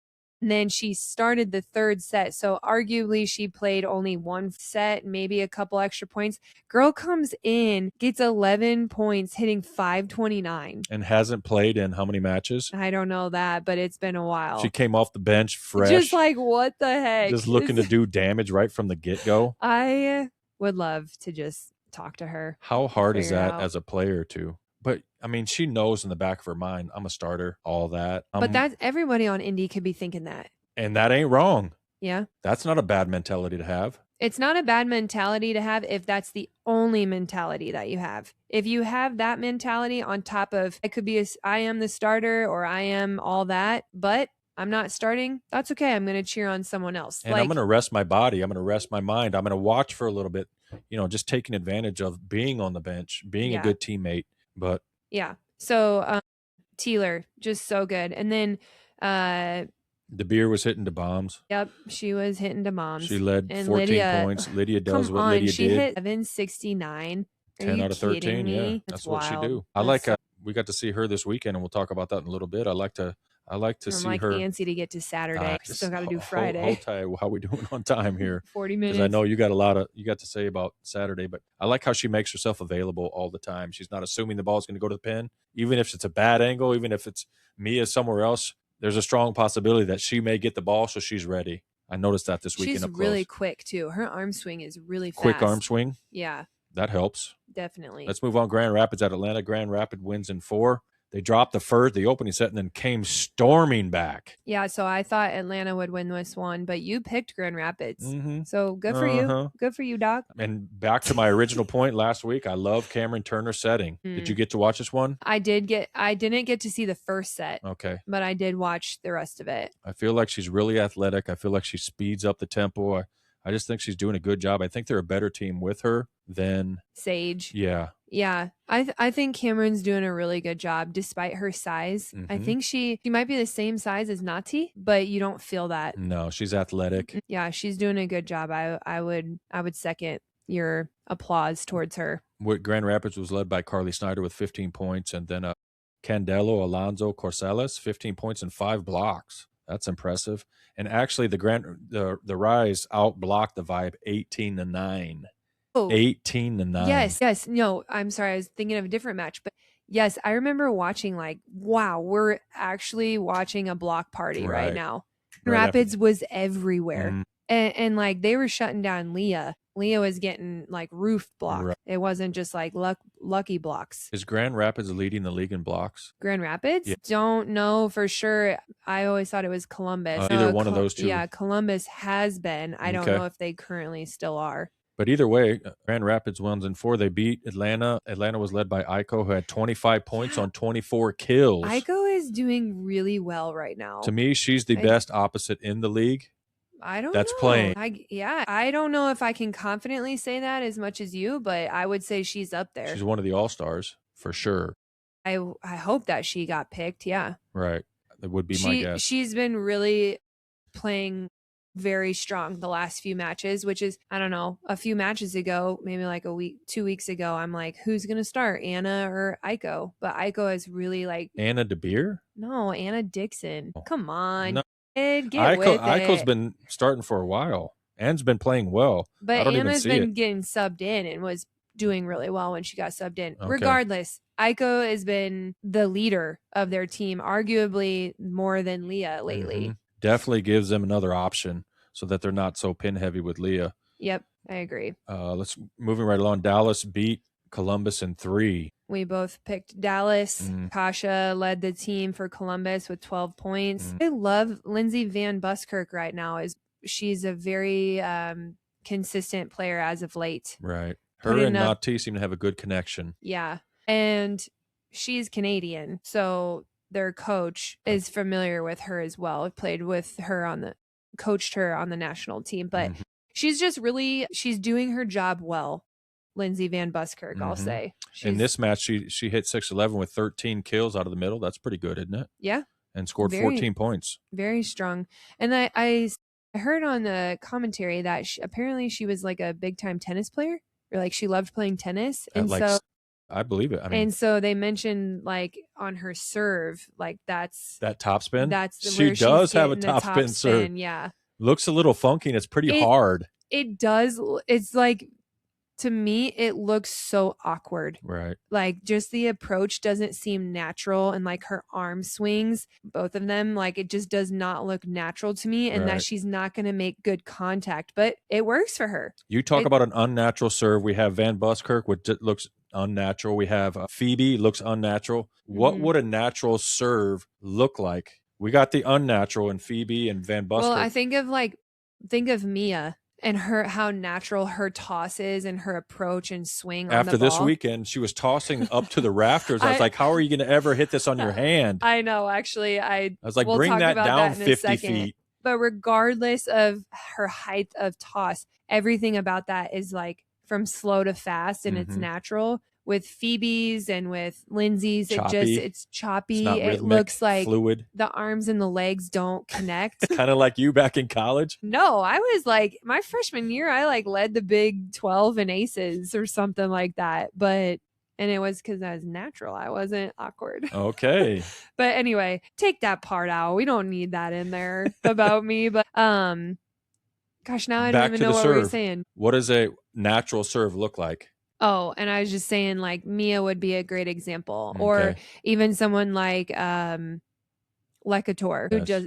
Speaker 2: And then she started the third set. So arguably she played only one set, maybe a couple extra points. Girl comes in, gets 11 points, hitting 529.
Speaker 1: And hasn't played in how many matches?
Speaker 2: I don't know that, but it's been a while.
Speaker 1: She came off the bench fresh.
Speaker 2: Just like, what the heck?
Speaker 1: Just looking to do damage right from the get-go.
Speaker 2: I would love to just talk to her.
Speaker 1: How hard is that
Speaker 2: out.
Speaker 1: as a player to? But I mean, she knows in the back of her mind, I'm a starter, all that.
Speaker 2: But that's everybody on Indy could be thinking that.
Speaker 1: And that ain't wrong.
Speaker 2: Yeah.
Speaker 1: That's not a bad mentality to have.
Speaker 2: It's not a bad mentality to have if that's the only mentality that you have. If you have that mentality on top of, it could be I am the starter or I am all that, but I'm not starting, that's okay. I'm going to cheer on someone else.
Speaker 1: And I'm going to rest my body. I'm going to rest my mind. I'm going to watch for a little bit, just taking advantage of being on the bench, being a good teammate. But
Speaker 2: yeah. So Teeler, just so good. And then
Speaker 1: the beer was hitting the bombs.
Speaker 2: Yep, she was hitting the bombs.
Speaker 1: She led 14 points. Lydia does what Lydia
Speaker 2: she
Speaker 1: did.
Speaker 2: She hit 769.
Speaker 1: 10 out of 13. Yeah, that's what she do. I like. We got to see her this weekend, and we'll talk about that in a little bit. I like to see her. I'm
Speaker 2: antsy to get to Saturday. Still got to do Friday.
Speaker 1: Hold tight. How we doing on time here?
Speaker 2: 40 minutes.
Speaker 1: Because I know you got to say about Saturday, but I like how she makes herself available all the time. She's not assuming the ball is going to go to the pin, even if it's a bad angle, even if it's Mia somewhere else. There's a strong possibility that she may get the ball, so she's ready. I noticed that this weekend.
Speaker 2: She's really quick too. Her arm swing is really fast.
Speaker 1: Quick arm swing.
Speaker 2: Yeah,
Speaker 1: that helps.
Speaker 2: Definitely.
Speaker 1: Let's move on. Grand Rapids at Atlanta. Grand Rapids wins in 4. They dropped the opening set, and then came storming back.
Speaker 2: Yeah, so I thought Atlanta would win this one, but you picked Grand Rapids.
Speaker 1: Mm-hmm.
Speaker 2: So good for you. Good for you, Doc.
Speaker 1: And back to my original point last week, I love Cameron Turner's setting. Did you get to watch this one?
Speaker 2: I didn't get to see the first set.
Speaker 1: Okay.
Speaker 2: But I did watch the rest of it.
Speaker 1: I feel like she's really athletic. I feel like she speeds up the tempo. I just think she's doing a good job. I think they're a better team with her than
Speaker 2: Sage.
Speaker 1: Yeah.
Speaker 2: Yeah. I think Cameron's doing a really good job despite her size. Mm-hmm. I think she might be the same size as Nati, but you don't feel that.
Speaker 1: No, she's athletic.
Speaker 2: Yeah, she's doing a good job. I would second your applause towards her.
Speaker 1: Grand Rapids was led by Carly Snyder with 15 points, and then Candelo Alonso Corceles, 15 points and 5 blocks. That's impressive. And actually, the Rise outblocked the Vibe 18-9. Oh, 18-9.
Speaker 2: Yes. No, I'm sorry. I was thinking of a different match, but yes, I remember watching wow, we're actually watching a block party right now. Rapids was everywhere. Mm. And they were shutting down Leah. Leah was getting roof block. Right. It wasn't just lucky blocks.
Speaker 1: Is Grand Rapids leading the league in blocks?
Speaker 2: Grand Rapids? Yeah. Don't know for sure. I always thought it was Columbus.
Speaker 1: Either one of those two.
Speaker 2: Yeah, Columbus has been. I don't know if they currently still are.
Speaker 1: But either way, Grand Rapids wins in 4. They beat Atlanta. Atlanta was led by Aiko, who had 25 points on 24 kills.
Speaker 2: Aiko is doing really well right now.
Speaker 1: To me, she's the best opposite in the league.
Speaker 2: I don't know.
Speaker 1: That's playing.
Speaker 2: I don't know if I can confidently say that as much as you, but I would say she's up there.
Speaker 1: She's one of the all-stars for sure.
Speaker 2: I hope that she got picked. Yeah.
Speaker 1: Right. That would be my guess.
Speaker 2: She's been really playing very strong the last few matches, which is, I don't know, a few matches ago, maybe a week, 2 weeks ago, I'm like, who's going to start, Anna or Aiko? But Aiko is really
Speaker 1: Anna DeBeer?
Speaker 2: No, Anna Dixon.
Speaker 1: Oh.
Speaker 2: Come on.
Speaker 1: No.
Speaker 2: Get with it.
Speaker 1: Aiko's been starting for a while. Anne's been playing well.
Speaker 2: But Anna's been getting subbed in and was doing really well when she got subbed in. Okay. Regardless, Aiko has been the leader of their team, arguably more than Leah lately.
Speaker 1: Mm-hmm. Definitely gives them another option so that they're not so pin heavy with Leah.
Speaker 2: Yep, I agree.
Speaker 1: Let's moving right along. Dallas beat Columbus in 3.
Speaker 2: We both picked Dallas. Kasha led the team for Columbus with 12 points. I love Lindsay Van Buskirk right now. She's a very consistent player as of late.
Speaker 1: Right. Her and Nati seem to have a good connection.
Speaker 2: Yeah. And she's Canadian, so their coach is familiar with her as well. I played with her coached her on the national team, but she's she's doing her job well. Lindsay Van Buskirk, I'll say.
Speaker 1: In this match, she hit 6'11" with 13 kills out of the middle. That's pretty good, isn't it?
Speaker 2: Yeah.
Speaker 1: And scored 14 points.
Speaker 2: Very strong. And I heard on the commentary that apparently she was a big time tennis player, or she loved playing tennis. And
Speaker 1: I believe it. I mean,
Speaker 2: and so they mentioned like on her serve, like that's
Speaker 1: that topspin. She
Speaker 2: where she's
Speaker 1: does have a
Speaker 2: getting the
Speaker 1: topspin serve.
Speaker 2: Yeah.
Speaker 1: Looks a little funky and it's pretty hard.
Speaker 2: It does. It's like, to me, it looks so awkward.
Speaker 1: Right.
Speaker 2: Like just the approach doesn't seem natural, and like her arm swings, both of them, like it just does not look natural to me, and that she's not going to make good contact, but it works for her.
Speaker 1: You talk about an unnatural serve. We have Van Buskirk, which looks unnatural. We have Phoebe, looks unnatural. What would a natural serve look like? We got the unnatural in Phoebe and Van Buskirk.
Speaker 2: Well, I think of Mia and how natural her toss is and her approach and swing on the ball.
Speaker 1: After this weekend, she was tossing up to the rafters. I was like, how are you going to ever hit this on your hand?
Speaker 2: I know, actually. I
Speaker 1: was like, bring that down 50 feet.
Speaker 2: But regardless of her height of toss, everything about that is like from slow to fast, and it's natural. With Phoebe's and with Lindsay's, it's choppy. It looks like
Speaker 1: fluid.
Speaker 2: The arms and the legs don't connect.
Speaker 1: Kind of like you back in college.
Speaker 2: No, I was like, my freshman year, I like led the Big 12 in aces or something like that. And it was because I was natural. I wasn't awkward.
Speaker 1: Okay.
Speaker 2: But anyway, take that part out. We don't need that in there about me. But gosh, now I don't even know what we were saying.
Speaker 1: What does a natural serve look like?
Speaker 2: Oh, and I was just saying, like, Mia would be a great example, or even someone like Lekator,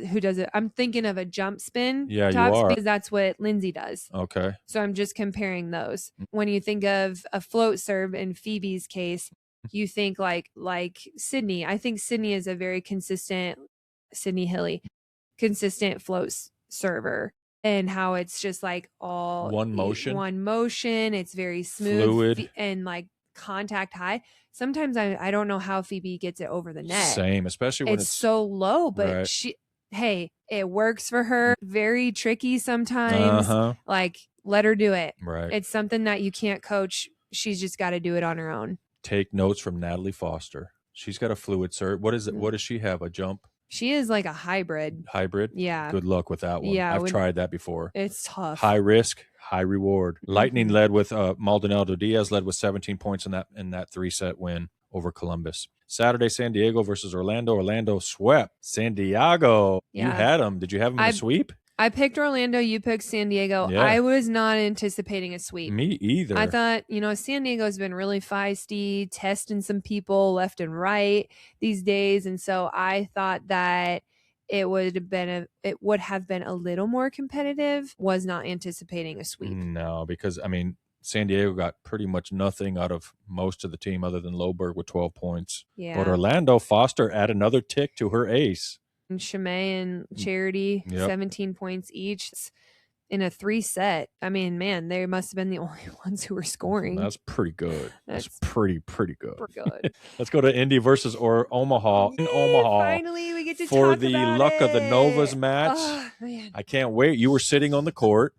Speaker 2: who does it. I'm thinking of a jump spin.
Speaker 1: Yeah, you are.
Speaker 2: Because that's what Lindsay does.
Speaker 1: Okay.
Speaker 2: So I'm just comparing those. When you think of a float serve in Phoebe's case, you think like Sydney. I think Sydney is a very consistent, Sydney Hilly, consistent float server. And how it's just like all
Speaker 1: one motion.
Speaker 2: It's very smooth, fluid, and like contact high. Sometimes I don't know how Phoebe gets it over the net.
Speaker 1: Same, especially when it's
Speaker 2: so low, but it works for her. Very tricky sometimes. Like, let her do it.
Speaker 1: Right.
Speaker 2: It's something that you can't coach. She's just got to do it on her own.
Speaker 1: Take notes from Natalie Foster. She's got a fluid serve. What is it? What does she have? A jump?
Speaker 2: She is like a hybrid.
Speaker 1: Hybrid?
Speaker 2: Yeah.
Speaker 1: Good luck with that one.
Speaker 2: Yeah.
Speaker 1: I've tried that before.
Speaker 2: It's tough.
Speaker 1: High risk, high reward. Lightning led with Maldonado Diaz led with 17 points in that 3-set win over Columbus. Saturday, San Diego versus Orlando. Orlando swept San Diego. Yeah. You had them. Did you have them in a sweep?
Speaker 2: I picked Orlando. You picked San Diego. Yeah. I was not anticipating a sweep.
Speaker 1: Me either.
Speaker 2: I thought, San Diego's been really feisty, testing some people left and right these days. And so I thought that it would have been a little more competitive. Was not anticipating a sweep.
Speaker 1: No, because, San Diego got pretty much nothing out of most of the team other than Loberg with 12 points. Yeah. But Orlando, Foster add another tick to her ace.
Speaker 2: And Chimay and Charity, 17 points each in a 3-set. Man, they must have been the only ones who were scoring.
Speaker 1: That's pretty good. That's pretty good.
Speaker 2: Pretty good.
Speaker 1: Let's go to Indy versus Omaha. In Omaha.
Speaker 2: Finally, we get to
Speaker 1: for
Speaker 2: talk
Speaker 1: the
Speaker 2: about
Speaker 1: luck
Speaker 2: it.
Speaker 1: of the Novas match.
Speaker 2: Oh, man.
Speaker 1: I can't wait. You were sitting on the court,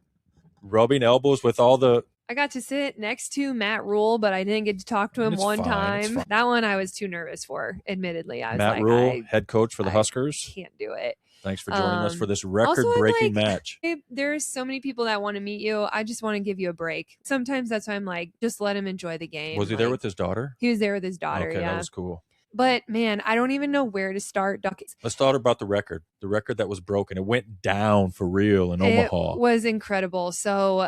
Speaker 1: rubbing elbows with all the...
Speaker 2: I got to sit next to Matt Rule, but I didn't get to talk to him one time. That one I was too nervous for, admittedly. I was
Speaker 1: Matt Rule, head coach for the Huskers.
Speaker 2: Can't do it.
Speaker 1: Thanks for joining us for this record-breaking match.
Speaker 2: There's so many people that want to meet you. I just want to give you a break. Sometimes that's why I'm like, just let him enjoy the game.
Speaker 1: Was he there with his daughter?
Speaker 2: He was there with his daughter,
Speaker 1: okay, that was cool.
Speaker 2: But, man, I don't even know where to start.
Speaker 1: Let's talk about the record that was broken. It went down for real in Omaha.
Speaker 2: It was incredible. So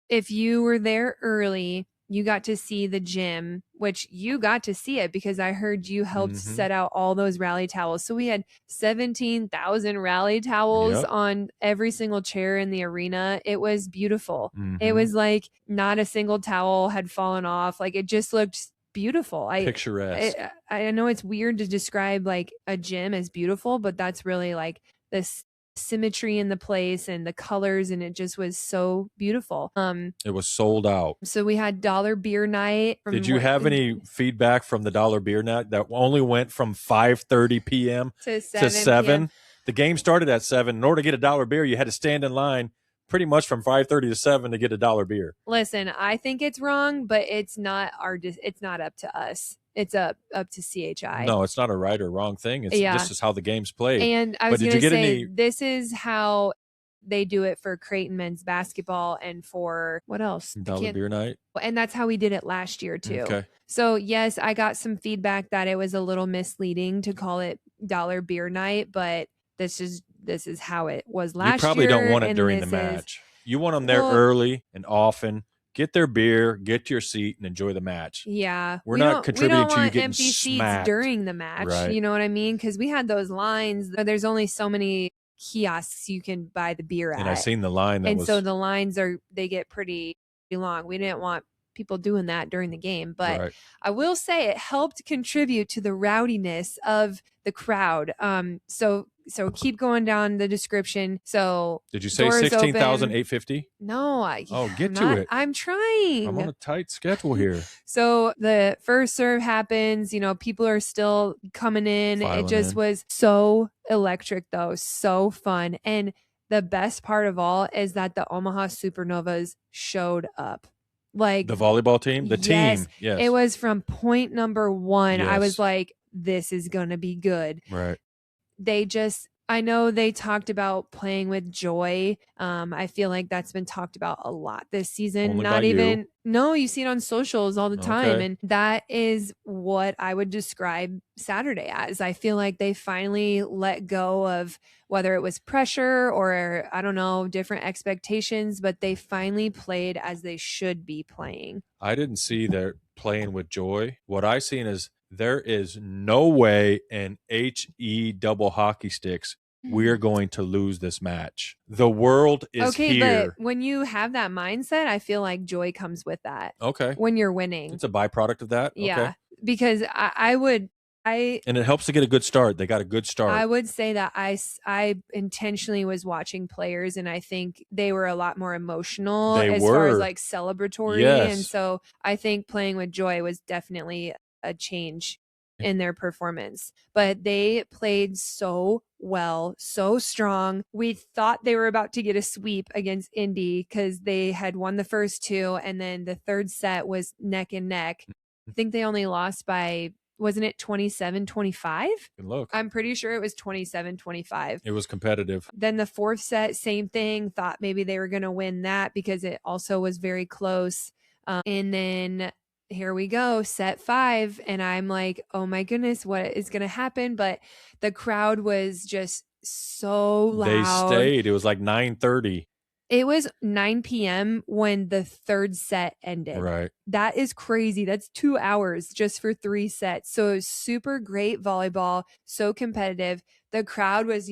Speaker 2: if you were there early, you got to see the gym, which you got to see it because I heard you helped set out all those rally towels. So we had 17,000 rally towels on every single chair in the arena. It was beautiful. It was like not a single towel had fallen off. Like, it just looked beautiful.
Speaker 1: Picturesque.
Speaker 2: I know it's weird to describe like a gym as beautiful, but that's really like this symmetry in the place and the colors, and it just was so beautiful.
Speaker 1: It was sold out.
Speaker 2: So we had dollar beer night.
Speaker 1: Did you have any feedback from the dollar beer night that only went from 5:30 p.m. to 7? PM. The game started at 7. In order to get a dollar beer, you had to stand in line pretty much from 5:30 to 7 to get a dollar beer.
Speaker 2: Listen, I think it's wrong, but it's not up to us. It's up to CHI.
Speaker 1: No, it's not a right or wrong thing. This is how the game's played.
Speaker 2: And I was going to say, this is how they do it for Creighton men's basketball and for what else?
Speaker 1: Dollar beer night.
Speaker 2: And that's how we did it last year too.
Speaker 1: Okay.
Speaker 2: So yes, I got some feedback that it was a little misleading to call it dollar beer night, but this is how it was last year.
Speaker 1: You probably don't want it during the match. You want them there early and often. Get their beer, get to your seat, and enjoy the match.
Speaker 2: Yeah.
Speaker 1: We're not contributing to you getting
Speaker 2: empty
Speaker 1: smacked
Speaker 2: seats during the match.
Speaker 1: Right.
Speaker 2: You know what I mean? Because we had those lines. There's only so many kiosks you can buy the beer at.
Speaker 1: And I seen the line
Speaker 2: so the lines they get pretty long. We didn't want people doing that during the game, but
Speaker 1: right.
Speaker 2: I will say it helped contribute to the rowdiness of the crowd. So keep going down the description. So
Speaker 1: did you say 16,850?
Speaker 2: No,
Speaker 1: get to it.
Speaker 2: I'm trying.
Speaker 1: I'm on a tight schedule here.
Speaker 2: So the first serve happens, people are still coming in.
Speaker 1: Filing
Speaker 2: it just was so electric though, so fun. And the best part of all is that the Omaha Supernovas showed up. Like
Speaker 1: the volleyball team, team. Yes.
Speaker 2: It was from point number 1.
Speaker 1: Yes.
Speaker 2: I was like, this is going to be good.
Speaker 1: Right.
Speaker 2: I know they talked about playing with joy. I feel like that's been talked about a lot this season. No, you see it on socials all the time.
Speaker 1: Okay.
Speaker 2: And that is what I would describe Saturday as. I feel like they finally let go of whether it was pressure or, I don't know, different expectations, but they finally played as they should be playing.
Speaker 1: I didn't see their playing with joy. What I seen is there is no way in HE double hockey sticks we are going to lose this match. The world is here.
Speaker 2: But when you have that mindset, I feel like joy comes with that.
Speaker 1: Okay.
Speaker 2: When you're winning.
Speaker 1: It's a byproduct of that?
Speaker 2: Yeah.
Speaker 1: Okay.
Speaker 2: Because and
Speaker 1: it helps to get a good start. They got a good start.
Speaker 2: I would say that I intentionally was watching players, and I think they were a lot more emotional far as like celebratory.
Speaker 1: Yes.
Speaker 2: And so I think playing with joy was definitely a change in their performance. But they played so well, so strong. We thought they were about to get a sweep against Indy because they had won the first 2, and then the third set was neck and neck. I think they only lost by, wasn't it 27-25?
Speaker 1: Look.
Speaker 2: I'm pretty sure it was 27-25.
Speaker 1: It was competitive.
Speaker 2: Then the fourth set, same thing. Thought maybe they were going to win that because it also was very close. And then here we go, set 5. And I'm like, oh my goodness, what is going to happen? But the crowd was just so loud.
Speaker 1: They stayed. It was like 9:30.
Speaker 2: It was 9 p.m. when the third set ended.
Speaker 1: Right.
Speaker 2: That is crazy. That's 2 hours just for 3 sets. So it was super great volleyball, so competitive. The crowd was,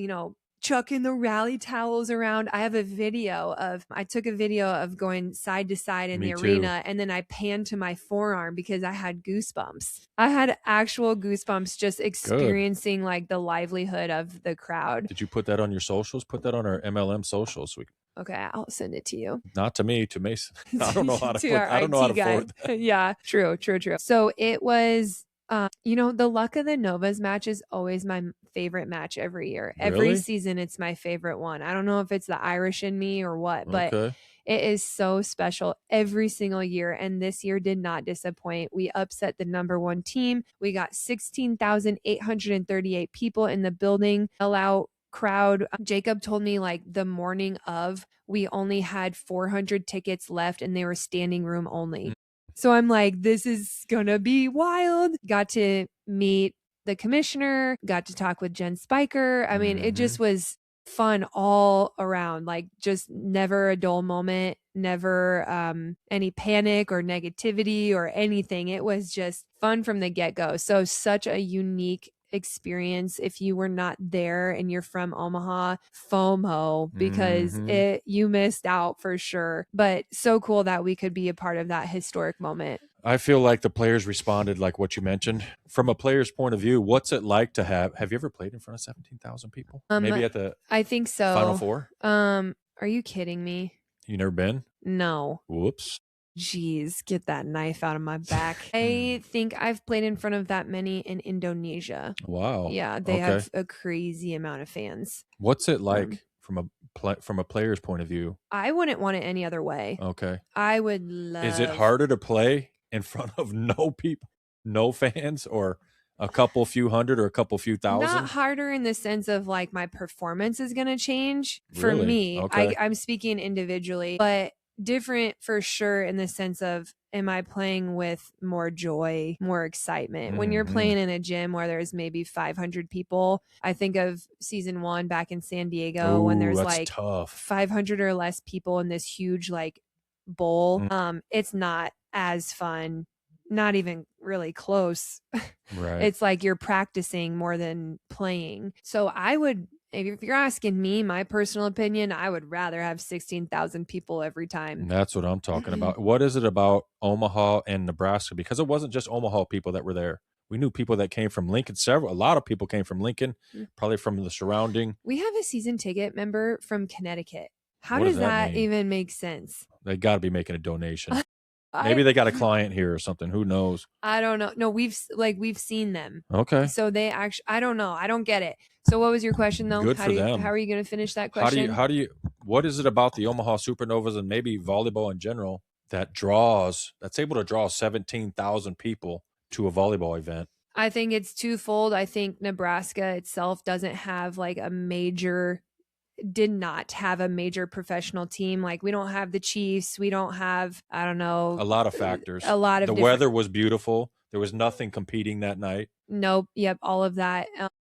Speaker 2: chucking the rally towels around. I took a video of going side to side in the arena, and then I panned to my forearm because I had goosebumps. I had actual goosebumps just experiencing like the livelihood of the crowd.
Speaker 1: Did you put that on your socials? Put that on our MLM socials.
Speaker 2: Okay, I'll send it to you.
Speaker 1: Not to me, to Mason. I don't know how to forward that.
Speaker 2: Yeah, true. So it was the Luck of the Novas match is always my favorite match every year.
Speaker 1: Really?
Speaker 2: Every season, it's my favorite one. I don't know if it's the Irish in me or what, but it is so special every single year. And this year did not disappoint. We upset the number 1 team. We got 16,838 people in the building. Crowd. Jacob told me like the morning of, we only had 400 tickets left and they were standing room only. So I'm like, this is gonna be wild. Got to meet the commissioner, got to talk with Jen Spiker. I mean, it just was fun all around, like just never a dull moment, never any panic or negativity or anything. It was just fun from the get-go. So such a unique experience. If you were not there and you're from Omaha, FOMO, because you missed out for sure. But so cool that we could be a part of that historic moment.
Speaker 1: I feel like the players responded like what you mentioned. From a player's point of view, what's it like to have you ever played in front of 17,000 people? Maybe at the
Speaker 2: I think so.
Speaker 1: Final Four?
Speaker 2: Are you kidding me?
Speaker 1: You never been?
Speaker 2: No.
Speaker 1: Whoops.
Speaker 2: Jeez, get that knife out of my back. I think I've played in front of that many in Indonesia.
Speaker 1: Wow.
Speaker 2: Yeah, they have a crazy amount of fans.
Speaker 1: What's it like from a player's point of view?
Speaker 2: I wouldn't want it any other way.
Speaker 1: Okay.
Speaker 2: I would love.
Speaker 1: Is it harder to play in front of no people, no fans, or A couple few hundred or a couple few thousand?
Speaker 2: Not harder in the sense of like my performance is going to change for
Speaker 1: Really?
Speaker 2: me.
Speaker 1: Okay.
Speaker 2: I'm speaking individually, but different for sure in the sense of, am I playing with more joy, more excitement? When you're playing in a gym where there's maybe 500 people, I think of season 1 back in San Diego when there's
Speaker 1: that's
Speaker 2: like
Speaker 1: tough.
Speaker 2: 500 or less people in this huge like bowl. It's not as fun, not even really close.
Speaker 1: Right.
Speaker 2: It's like you're practicing more than playing. So if you're asking me my personal opinion, I would rather have 16,000 people every time.
Speaker 1: And that's what I'm talking about. What is it about Omaha and Nebraska? Because it wasn't just Omaha people that were there. We knew people that came from Lincoln. A lot of people came from Lincoln, probably from the surrounding.
Speaker 2: We have a season ticket member from Connecticut. How
Speaker 1: What
Speaker 2: does
Speaker 1: does that
Speaker 2: that
Speaker 1: mean?
Speaker 2: even make sense?
Speaker 1: They got to be making a donation. Maybe they got a client here or something. Who knows?
Speaker 2: I don't know. No, we've seen them.
Speaker 1: Okay.
Speaker 2: So they actually, I don't know. I don't get it. So what was your question though?
Speaker 1: Good for them.
Speaker 2: How are you going to finish that question?
Speaker 1: What is it about the Omaha Supernovas and maybe volleyball in general that's able to draw 17,000 people to a volleyball event?
Speaker 2: I think it's twofold. I think Nebraska itself did not have a major professional team. Like we don't have the Chiefs. We don't have, I don't know.
Speaker 1: A lot of factors.
Speaker 2: The
Speaker 1: weather was beautiful. There was nothing competing that night.
Speaker 2: Nope. Yep. All of that.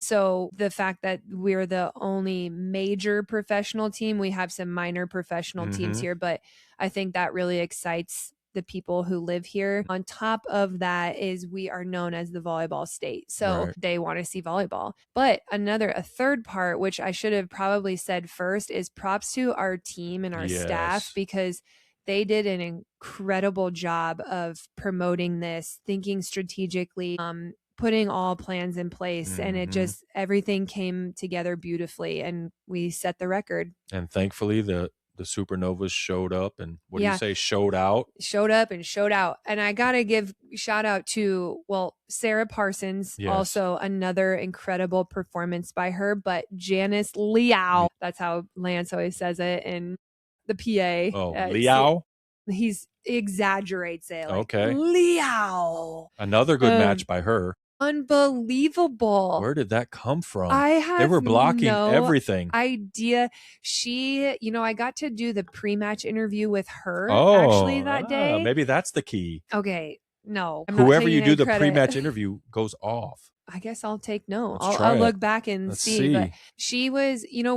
Speaker 2: So the fact that we're the only major professional team, we have some minor professional teams here, but I think that really excites the people who live here. On top of that is we are known as the volleyball state. So they want to see volleyball. But a third part, which I should have probably said first, is props to our team and our staff, because they did an incredible job of promoting this, thinking strategically, putting all plans in place, and everything came together beautifully, and we set the record. And
Speaker 1: thankfully the Supernovas showed up and showed out.
Speaker 2: Showed up and showed out. And I got to give shout out to, Sarah Parsons, also another incredible performance by her, but Janice Liao, that's how Lance always says it in the PA.
Speaker 1: Oh, Liao?
Speaker 2: He exaggerates it. Like,
Speaker 1: okay.
Speaker 2: Liao.
Speaker 1: Another good match by her.
Speaker 2: Unbelievable.
Speaker 1: Where did that come from?
Speaker 2: They
Speaker 1: were blocking everything.
Speaker 2: Idea. She, I got to do the pre-match interview with her actually that day.
Speaker 1: Maybe that's the key.
Speaker 2: Okay. No.
Speaker 1: Whoever you do the pre-match interview goes off.
Speaker 2: I guess I'll take no.
Speaker 1: I'll
Speaker 2: look back and see. But she was, can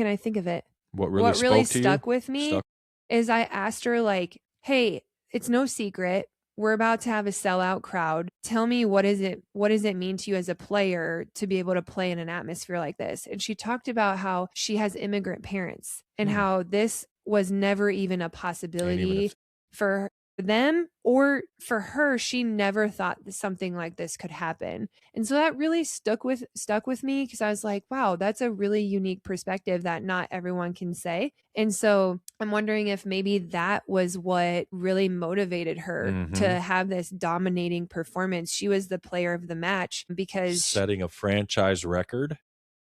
Speaker 2: I think of it?
Speaker 1: What really
Speaker 2: stuck with me is I asked her like, hey, it's no secret. We're about to have a sellout crowd. Tell me, what does it mean to you as a player to be able to play in an atmosphere like this? And she talked about how she has immigrant parents and how this was never even a possibility for them or for her. She never thought something like this could happen. And so that really stuck with me, because I was like, wow, that's a really unique perspective that not everyone can say. And so I'm wondering if maybe that was what really motivated her to have this dominating performance. She was the player of the match because
Speaker 1: setting a franchise record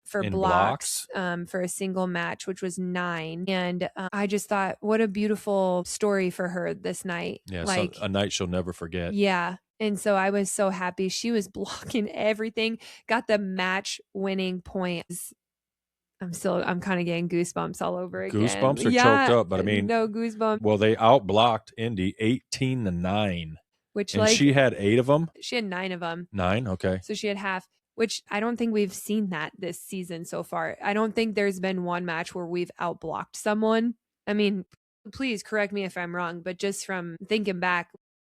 Speaker 2: for blocks for a single match, which was 9. And I just thought, what a beautiful story for her this night.
Speaker 1: Yeah, like a night she'll never forget.
Speaker 2: Yeah. And so I was so happy. She was blocking everything, got the match winning points. I'm kind of getting goosebumps all over again.
Speaker 1: Goosebumps or choked up, but I mean,
Speaker 2: no goosebumps.
Speaker 1: Well, they outblocked Indy 18-9. And she had 8 of them.
Speaker 2: She had 9 of them.
Speaker 1: 9, okay.
Speaker 2: So she had half. Which I don't think we've seen that this season so far. I don't think there's been one match where we've outblocked someone. I mean, please correct me if I'm wrong, but just from thinking back,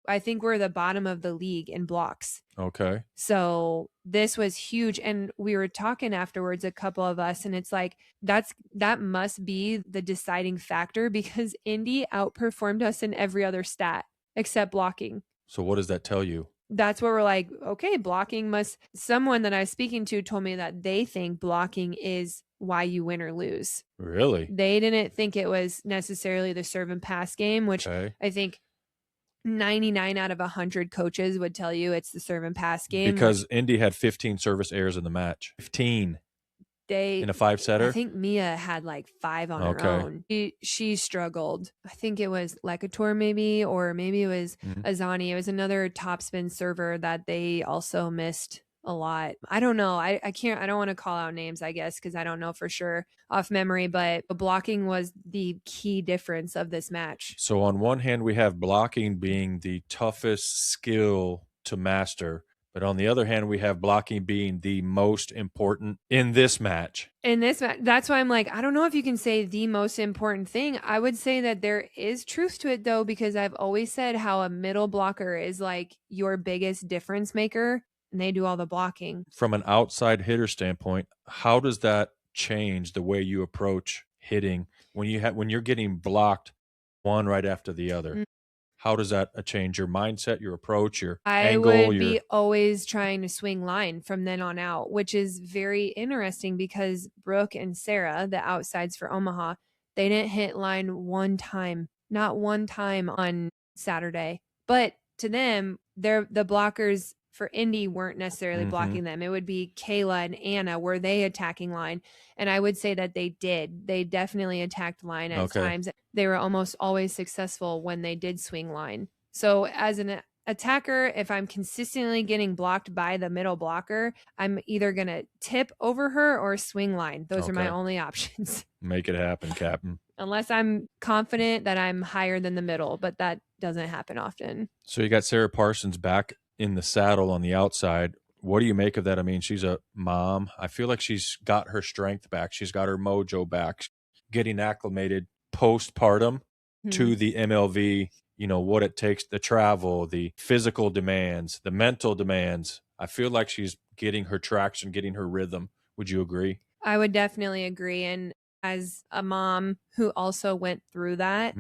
Speaker 2: I think we're the bottom of the league in blocks.
Speaker 1: Okay.
Speaker 2: So this was huge. And we were talking afterwards, a couple of us, and it's like, that must be the deciding factor, because Indy outperformed us in every other stat except blocking.
Speaker 1: So what does that tell you?
Speaker 2: That's what we're like, okay, blocking someone that I was speaking to told me that they think blocking is why you win or lose.
Speaker 1: Really?
Speaker 2: They didn't think it was necessarily the serve and pass game, which I think 99 out of 100 coaches would tell you it's the serve and pass game.
Speaker 1: Because Indy had 15 service errors in the match. 15. in a 5-setter?
Speaker 2: I think Mia had like 5 on her own. She struggled. I think it was Lekator maybe, or maybe it was Azani. It was another topspin server that they also missed a lot. I don't know. I don't want to call out names, I guess, because I don't know for sure off memory, but blocking was the key difference of this match.
Speaker 1: So on one hand, we have blocking being the toughest skill to master. But on the other hand, we have blocking being the most important in this match.
Speaker 2: That's why I'm like, I don't know if you can say the most important thing. I would say that there is truth to it, though, because I've always said how a middle blocker is like your biggest difference maker, and they do all the blocking.
Speaker 1: From an outside hitter standpoint, how does that change the way you approach hitting when you're getting blocked one right after the other? How does that change your mindset, your approach, your angle?
Speaker 2: I would be always trying to swing line from then on out, which is very interesting because Brooke and Sarah, the outsides for Omaha, they didn't hit line one time, not one time on Saturday. But to them, the blockers for Indy weren't necessarily blocking them. It would be Kayla and Anna, were they attacking line? And I would say that they did. They definitely attacked line at times. They were almost always successful when they did swing line. So as an attacker, if I'm consistently getting blocked by the middle blocker, I'm either going to tip over her or swing line. Those are my only options.
Speaker 1: Make it happen, Captain.
Speaker 2: Unless I'm confident that I'm higher than the middle, but that doesn't happen often.
Speaker 1: So you got Sarah Parsons back in the saddle on the outside. What do you make of that? I mean, she's a mom. I feel like she's got her strength back. She's got her mojo back, getting acclimated postpartum to the MLV, what it takes, the travel, the physical demands, the mental demands. I feel like she's getting her traction, getting her rhythm. Would you agree?
Speaker 2: I would definitely agree. And as a mom who also went through that,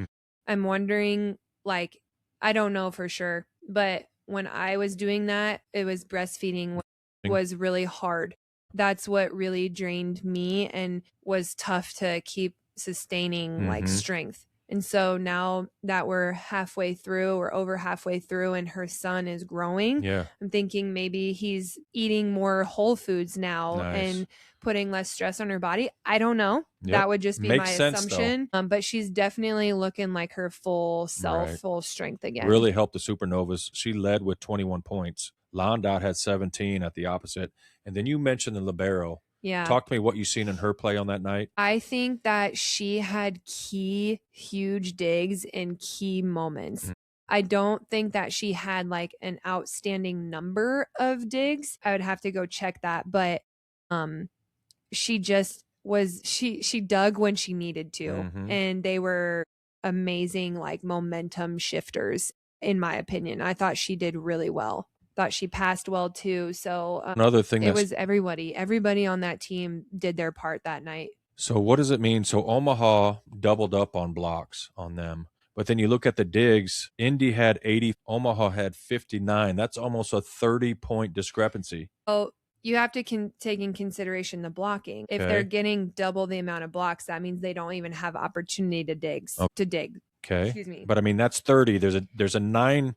Speaker 2: I'm wondering, like, I don't know for sure, but when I was doing that, it was breastfeeding was really hard. That's what really drained me and was tough to keep sustaining like strength. And so now that we're halfway through or over halfway through and her son is growing, I'm thinking maybe he's eating more whole foods now and putting less stress on her body. I don't know. That would just be my assumption. But she's definitely looking like her full self, full strength again.
Speaker 1: Really helped the Supernovas. She led with 21 points. Londot had 17 at the opposite. And then you mentioned the libero.
Speaker 2: Yeah.
Speaker 1: Talk to me what you've seen in her play on that night.
Speaker 2: I think that she had huge digs in key moments. I don't think that she had like an outstanding number of digs. I would have to go check that. But she just was, she dug when she needed to. And they were amazing, like momentum shifters, in my opinion. I thought she did really well. Thought she passed well too. So
Speaker 1: another thing,
Speaker 2: it was everybody on that team did their part that night.
Speaker 1: So what does it mean? So Omaha doubled up on blocks on them, but then you look at the digs. Indy had 80, Omaha had 59. That's almost a 30-point discrepancy.
Speaker 2: Oh, you have to take in consideration the blocking. If they're getting double the amount of blocks, that means they don't even have opportunity to dig.
Speaker 1: Okay.
Speaker 2: Excuse me.
Speaker 1: But I mean, that's 30. There's a 9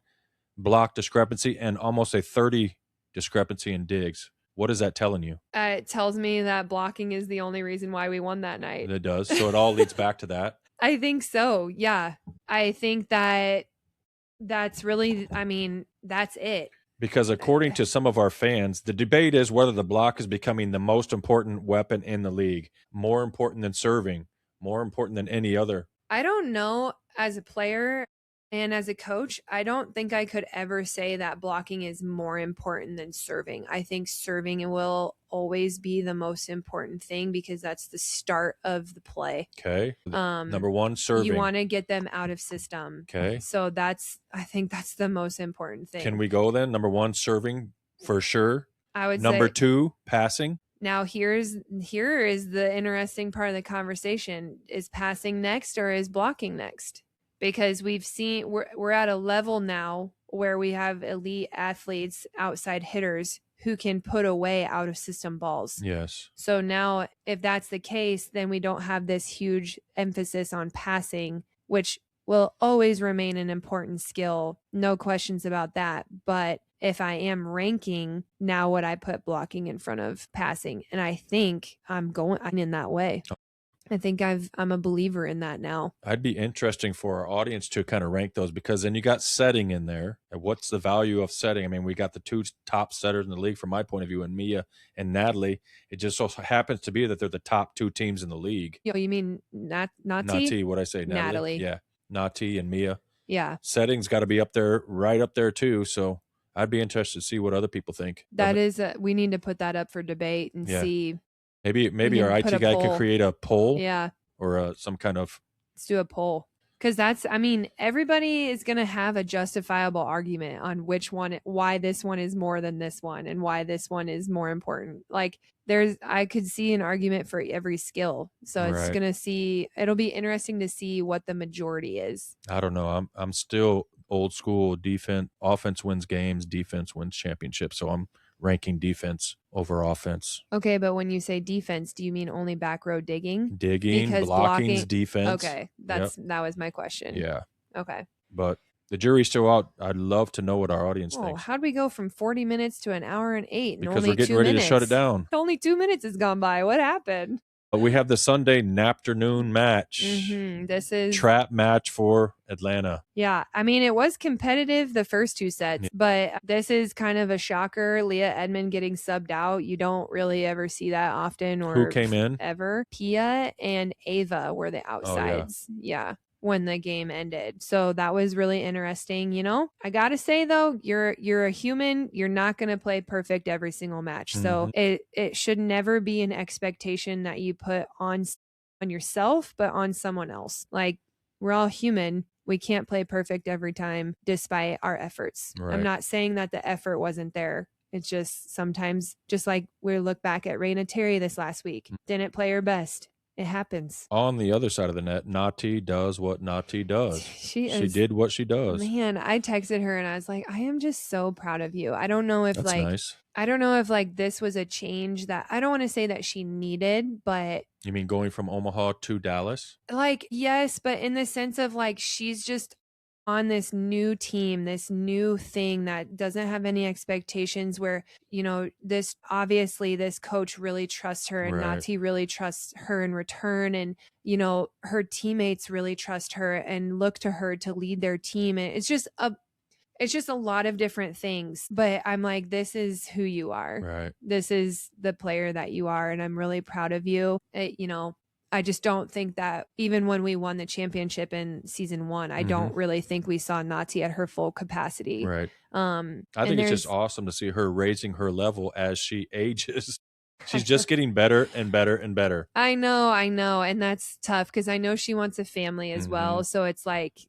Speaker 1: block discrepancy and almost a 30 discrepancy in digs. What is that telling you?
Speaker 2: It tells me that blocking is the only reason why we won that night.
Speaker 1: It does. So it all leads back to that.
Speaker 2: I think so. Yeah. I think that's really, I mean, that's it.
Speaker 1: Because according to some of our fans, the debate is whether the block is becoming the most important weapon in the league, more important than serving, more important than any other.
Speaker 2: I don't know. As a player and as a coach, I don't think I could ever say that blocking is more important than serving. I think serving will always be the most important thing because that's the start of the play.
Speaker 1: Okay. Number one, serving.
Speaker 2: You want to get them out of system.
Speaker 1: Okay.
Speaker 2: So I think that's the most important thing.
Speaker 1: Can we go then? Number one, serving for sure.
Speaker 2: I would
Speaker 1: Number
Speaker 2: say, 2,
Speaker 1: passing.
Speaker 2: Now here is the interesting part of the conversation. Is passing next or is blocking next? Because we've seen we're at a level now where we have elite athletes, outside hitters who can put away out of system balls.
Speaker 1: Yes.
Speaker 2: So now if that's the case, then we don't have this huge emphasis on passing, which will always remain an important skill. No questions about that. But if I am ranking, now would I put blocking in front of passing? And I think I'm in that way. I think I'm a believer in that now.
Speaker 1: I'd be interesting for our audience to kind of rank those, because then you got setting in there. And what's the value of setting? I mean, we got the two top setters in the league from my point of view, and Mia and Natalie. It just also happens to be that they're the top two teams in the league.
Speaker 2: Yo, you mean Nati?
Speaker 1: Nati, what'd I say?
Speaker 2: Natalie.
Speaker 1: Yeah. Nati and Mia.
Speaker 2: Yeah.
Speaker 1: Setting's got to be up there, right up there too. So I'd be interested to see what other people think.
Speaker 2: That is, we need to put that up for debate and see.
Speaker 1: Maybe our IT guy could create a poll.
Speaker 2: Yeah.
Speaker 1: Or some kind of.
Speaker 2: Let's do a poll. Because everybody is going to have a justifiable argument on why this one is more than this one and why this one is more important. Like I could see an argument for every skill. So it's it'll be interesting to see what the majority is.
Speaker 1: I don't know. I'm still old school defense. Offense wins games. Defense wins championships. So I'm ranking defense over offense.
Speaker 2: Okay, but when you say defense, do you mean only back row digging?
Speaker 1: Because blocking's defense.
Speaker 2: Okay, that was my question.
Speaker 1: Yeah.
Speaker 2: Okay.
Speaker 1: But the jury's still out. I'd love to know what our audience thinks.
Speaker 2: How'd we go from 40 minutes to an hour and 8?
Speaker 1: Because only we're getting ready to shut it down.
Speaker 2: Only 2 minutes has gone by. What happened?
Speaker 1: We have the Sunday afternoon match.
Speaker 2: This is
Speaker 1: trap match for Atlanta.
Speaker 2: Yeah. I mean, it was competitive the first 2 sets, but this is kind of a shocker. Leah Edmond getting subbed out. You don't really ever see that often. Or
Speaker 1: who came in?
Speaker 2: Ever. Pia and Ava were the outsides. Oh, yeah. When the game ended. So that was really interesting. I gotta say though, you're a human. You're not gonna play perfect every single match. So it should never be an expectation that you put on yourself, but on someone else. Like, we're all human. We can't play perfect every time despite our efforts. Right. I'm not saying that the effort wasn't there. It's just sometimes, just like we look back at Raina Terry this last week, didn't play her best. It happens.
Speaker 1: On the other side of the net, Nati does what Nati does. She did what she does.
Speaker 2: Man, I texted her and I was like, I am just so proud of you. I don't know if
Speaker 1: That's nice.
Speaker 2: I don't know if this was a change that I don't want to say that she needed, but.
Speaker 1: You mean going from Omaha to Dallas?
Speaker 2: Yes, but in the sense of she's just on this new team, this new thing that doesn't have any expectations, where, this coach really trusts her, and right. Nati really trusts her in return. And, her teammates really trust her and look to her to lead their team. And it's just a lot of different things, but I'm like, this is who you are.
Speaker 1: Right.
Speaker 2: This is the player that you are. And I'm really proud of you. I just don't think that even when we won the championship in season 1, I don't really think we saw Nati at her full capacity.
Speaker 1: Right. I think it's just awesome to see her raising her level as she ages. She's just getting better and better and better.
Speaker 2: I know. And that's tough because I know she wants a family as well. So it's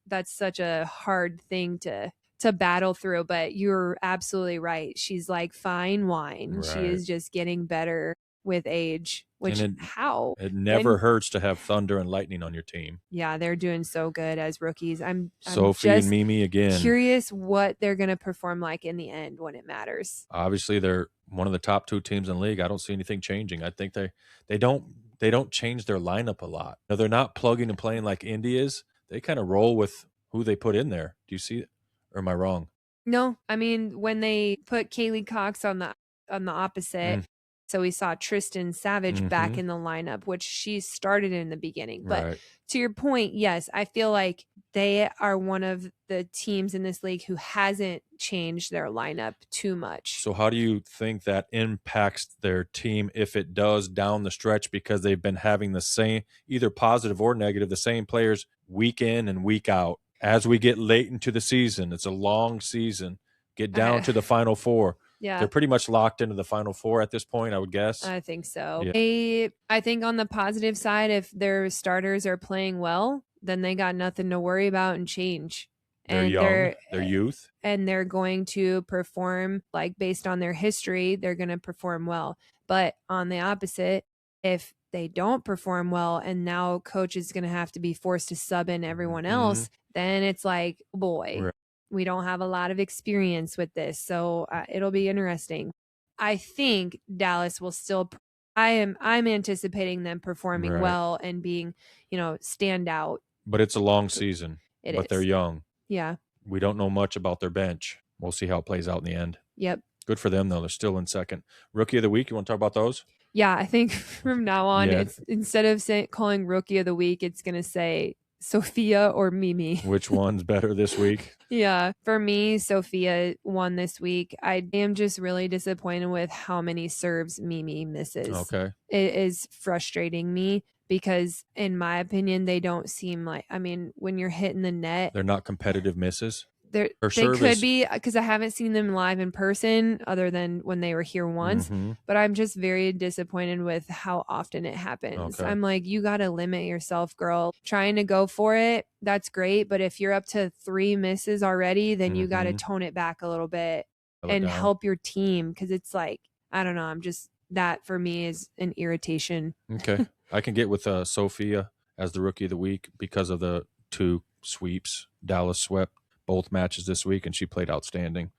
Speaker 2: that's such a hard thing to battle through, but you're absolutely right. She's like fine wine. Right. She is just getting better with age, which
Speaker 1: it never hurts to have thunder and lightning on your team.
Speaker 2: Yeah, they're doing so good as rookies. I'm
Speaker 1: Sophie
Speaker 2: just
Speaker 1: and Mimi again.
Speaker 2: Curious what they're going to perform like in the end when it matters.
Speaker 1: Obviously, they're one of the top 2 teams in the league. I don't see anything changing. I think they don't change their lineup a lot. No, they're not plugging and playing like Indy is. They kind of roll with who they put in there. Do you see it? Or am I wrong?
Speaker 2: No, I mean, when they put Kaylee Cox on the opposite, so we saw Tristan Savage back in the lineup, which she started in the beginning. But to your point, yes, I feel like they are one of the teams in this league who hasn't changed their lineup too much.
Speaker 1: So how do you think that impacts their team if it does down the stretch, because they've been having the same, either positive or negative, the same players week in and week out? As we get late into the season, it's a long season, get down to the Final Four. Yeah. They're pretty much locked into the Final Four at this point, I would guess.
Speaker 2: I think so. Yeah. I think on the positive side, if their starters are playing well, then they got nothing to worry about and change.
Speaker 1: They're young, they're youth.
Speaker 2: And they're going to perform, based on their history, they're going to perform well. But on the opposite, if they don't perform well and now coach is going to have to be forced to sub in everyone else, then it's like, boy, we don't have a lot of experience with this. So it'll be interesting. I think Dallas will still, I'm anticipating them performing well and being, standout.
Speaker 1: But it's a long season, but they're young.
Speaker 2: Yeah.
Speaker 1: We don't know much about their bench. we'll see how it plays out in the end.
Speaker 2: Yep.
Speaker 1: Good for them, though. They're still in second. Rookie of the week, you want to talk about those?
Speaker 2: Yeah, I think from now on,
Speaker 1: Yeah.
Speaker 2: it's instead of calling Rookie of the Week, it's going to say Sophia or Mimi.
Speaker 1: Which one's better this week?
Speaker 2: Yeah, for me, Sophia won this week. I am just really disappointed with how many serves Mimi misses.
Speaker 1: Okay.
Speaker 2: It is frustrating me because, in my opinion, they don't seem like, I mean, when you're hitting the net,
Speaker 1: They're not competitive misses.
Speaker 2: they could be, because I haven't seen them live in person other than when they were here once.
Speaker 1: Mhm.
Speaker 2: But I'm just very disappointed with how often it happens.
Speaker 1: Okay.
Speaker 2: I'm like, you got to limit yourself, girl. Trying to go for it, that's great. But if you're up to 3 misses already, then you got to tone it back a little bit and help your team, because it's like, I don't know. I'm just, that for me is an irritation.
Speaker 1: Okay. I can get with Sophia as the Rookie of the Week because of the 2 sweeps. Dallas swept both matches this week, and she played outstanding.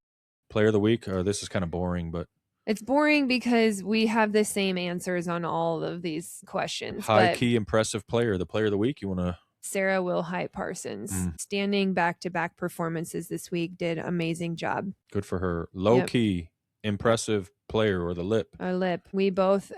Speaker 1: Player of the week, or this is kind of boring, but
Speaker 2: it's boring because we have the same answers on all of these questions.
Speaker 1: High key impressive player. The player of the week, you want to?
Speaker 2: Sarah Wilhite Parsons, standing back-to-back performances this week, did amazing job.
Speaker 1: Good for her. Low key impressive player, or the lip.
Speaker 2: Our lip. We both.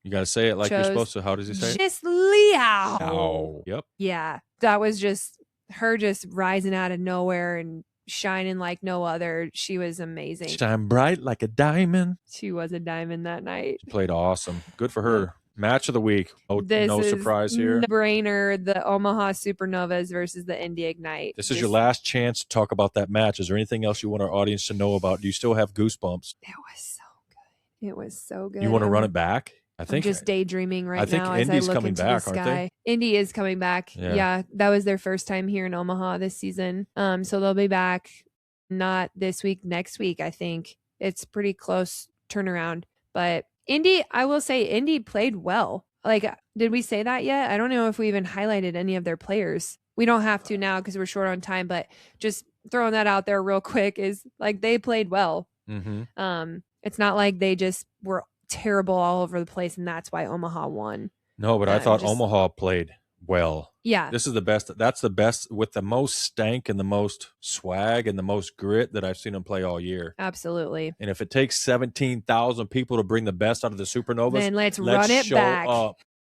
Speaker 1: You got to say it like you're supposed to. How does he say it?
Speaker 2: Just Liao.
Speaker 1: Ow. Yep.
Speaker 2: Yeah. That was just her just rising out of nowhere and shining like no other. She was amazing.
Speaker 1: Shine bright like a diamond.
Speaker 2: She was a diamond that night.
Speaker 1: She played awesome. Good for her. Match of the week. No surprise here.
Speaker 2: No-brainer. The Omaha Supernovas versus the Indy Ignite.
Speaker 1: This is your last chance to talk about that match. Is there anything else you want our audience to know about? Do you still have goosebumps?
Speaker 2: It was so good. It was so good.
Speaker 1: You want to run it back?
Speaker 2: I'm just daydreaming now.
Speaker 1: I think Indy's coming back,
Speaker 2: aren't they? Indy is coming back. Yeah, that was their first time here in Omaha this season. So they'll be back not this week, next week, I think. It's pretty close turnaround. But Indy, I will say Indy played well. Like, did we say that yet? I don't know if we even highlighted any of their players. We don't have to now because we're short on time, but just throwing that out there real quick is like they played well. It's not like they just were terrible all over the place and that's why Omaha won.
Speaker 1: No, but I thought Omaha played well.
Speaker 2: Yeah.
Speaker 1: This is the best. That's the best with the most stank and the most swag and the most grit that I've seen them play all year.
Speaker 2: Absolutely.
Speaker 1: And if it takes 17,000 people to bring the best out of the Supernovas,
Speaker 2: then let's run it back.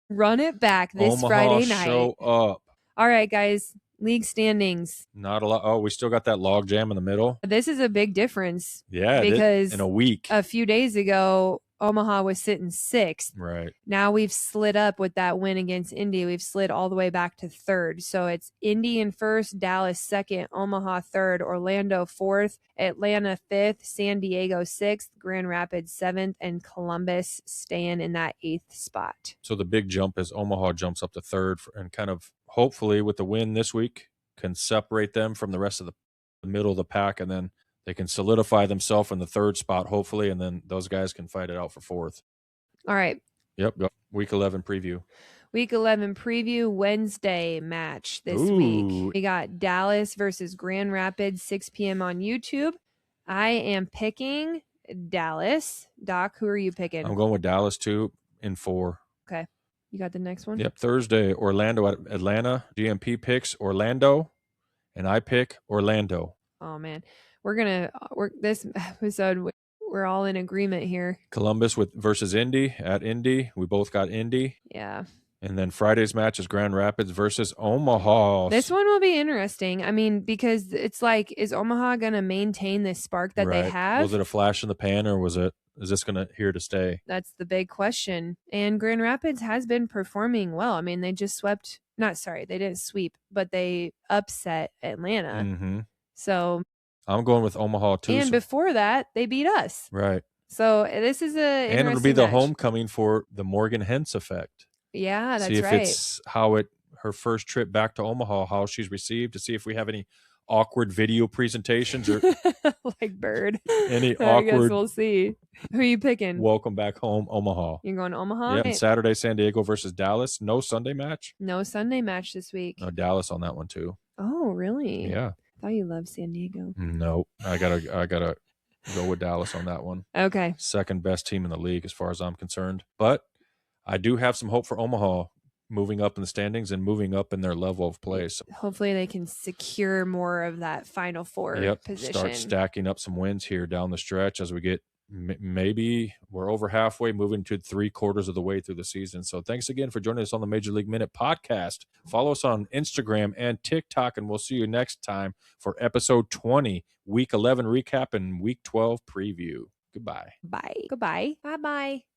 Speaker 2: Run it back this
Speaker 1: Omaha,
Speaker 2: Friday night.
Speaker 1: Show up.
Speaker 2: All right, guys. League standings.
Speaker 1: Not a lot. Oh, we still got that log jam in the middle.
Speaker 2: This is a big difference.
Speaker 1: Yeah,
Speaker 2: because
Speaker 1: in a week.
Speaker 2: A few days ago, Omaha was sitting 6th.
Speaker 1: Right.
Speaker 2: Now we've slid up with that win against Indy. We've slid all the way back to 3rd. So it's Indy in 1st, Dallas 2nd, Omaha 3rd, Orlando 4th, Atlanta 5th, San Diego 6th, Grand Rapids 7th, and Columbus staying in that 8th spot.
Speaker 1: So the big jump is Omaha jumps up to 3rd and kind of hopefully with the win this week can separate them from the rest of the middle of the pack, and then they can solidify themselves in the 3rd spot, hopefully, and then those guys can fight it out for 4th.
Speaker 2: All right.
Speaker 1: Yep. Go. Week 11 preview.
Speaker 2: Week 11 preview Wednesday match this week. We got Dallas versus Grand Rapids, 6 p.m. on YouTube. I am picking Dallas. Doc, who are you picking?
Speaker 1: I'm going with Dallas, too, in 4.
Speaker 2: Okay. You got the next one?
Speaker 1: Yep. Thursday, Orlando at Atlanta. GMP picks Orlando, and I pick Orlando.
Speaker 2: Oh, man. This episode, we're all in agreement here.
Speaker 1: Columbus versus Indy at Indy. We both got Indy.
Speaker 2: Yeah.
Speaker 1: And then Friday's match is Grand Rapids versus Omaha.
Speaker 2: This one will be interesting. I mean, because it's like, is Omaha going to maintain this spark that they have?
Speaker 1: Was it a flash in the pan, or is this going to here to stay?
Speaker 2: That's the big question. And Grand Rapids has been performing well. I mean, they just they didn't sweep, but they upset Atlanta. So
Speaker 1: I'm going with Omaha too.
Speaker 2: And before that, they beat us.
Speaker 1: Right.
Speaker 2: So this is
Speaker 1: and it'll be the homecoming for the Morgan Hentz effect.
Speaker 2: Yeah, that's right.
Speaker 1: See if it's her first trip back to Omaha, how she's received, to see if we have any awkward video presentations or
Speaker 2: like Bird.
Speaker 1: Any awkward.
Speaker 2: I guess we'll see. Who are you picking?
Speaker 1: Welcome back home, Omaha.
Speaker 2: You're going to Omaha?
Speaker 1: Yeah, and Saturday, San Diego versus Dallas. No Sunday match?
Speaker 2: No Sunday match this week.
Speaker 1: No, Dallas on that one too.
Speaker 2: Oh, really?
Speaker 1: Yeah.
Speaker 2: I thought you loved San Diego.
Speaker 1: No, I gotta go with Dallas on that one.
Speaker 2: Okay.
Speaker 1: Second best team in the league as far as I'm concerned. But I do have some hope for Omaha moving up in the standings and moving up in their level of play. So
Speaker 2: hopefully they can secure more of that Final Four position.
Speaker 1: Start stacking up some wins here down the stretch as we get maybe we're over halfway, moving to 3/4 of the way through the season. So thanks again for joining us on the Major League Minute podcast. Follow us on Instagram and TikTok, and we'll see you next time for episode 20, week 11 recap and week 12 preview. Goodbye.
Speaker 2: Bye. Goodbye. Bye-bye.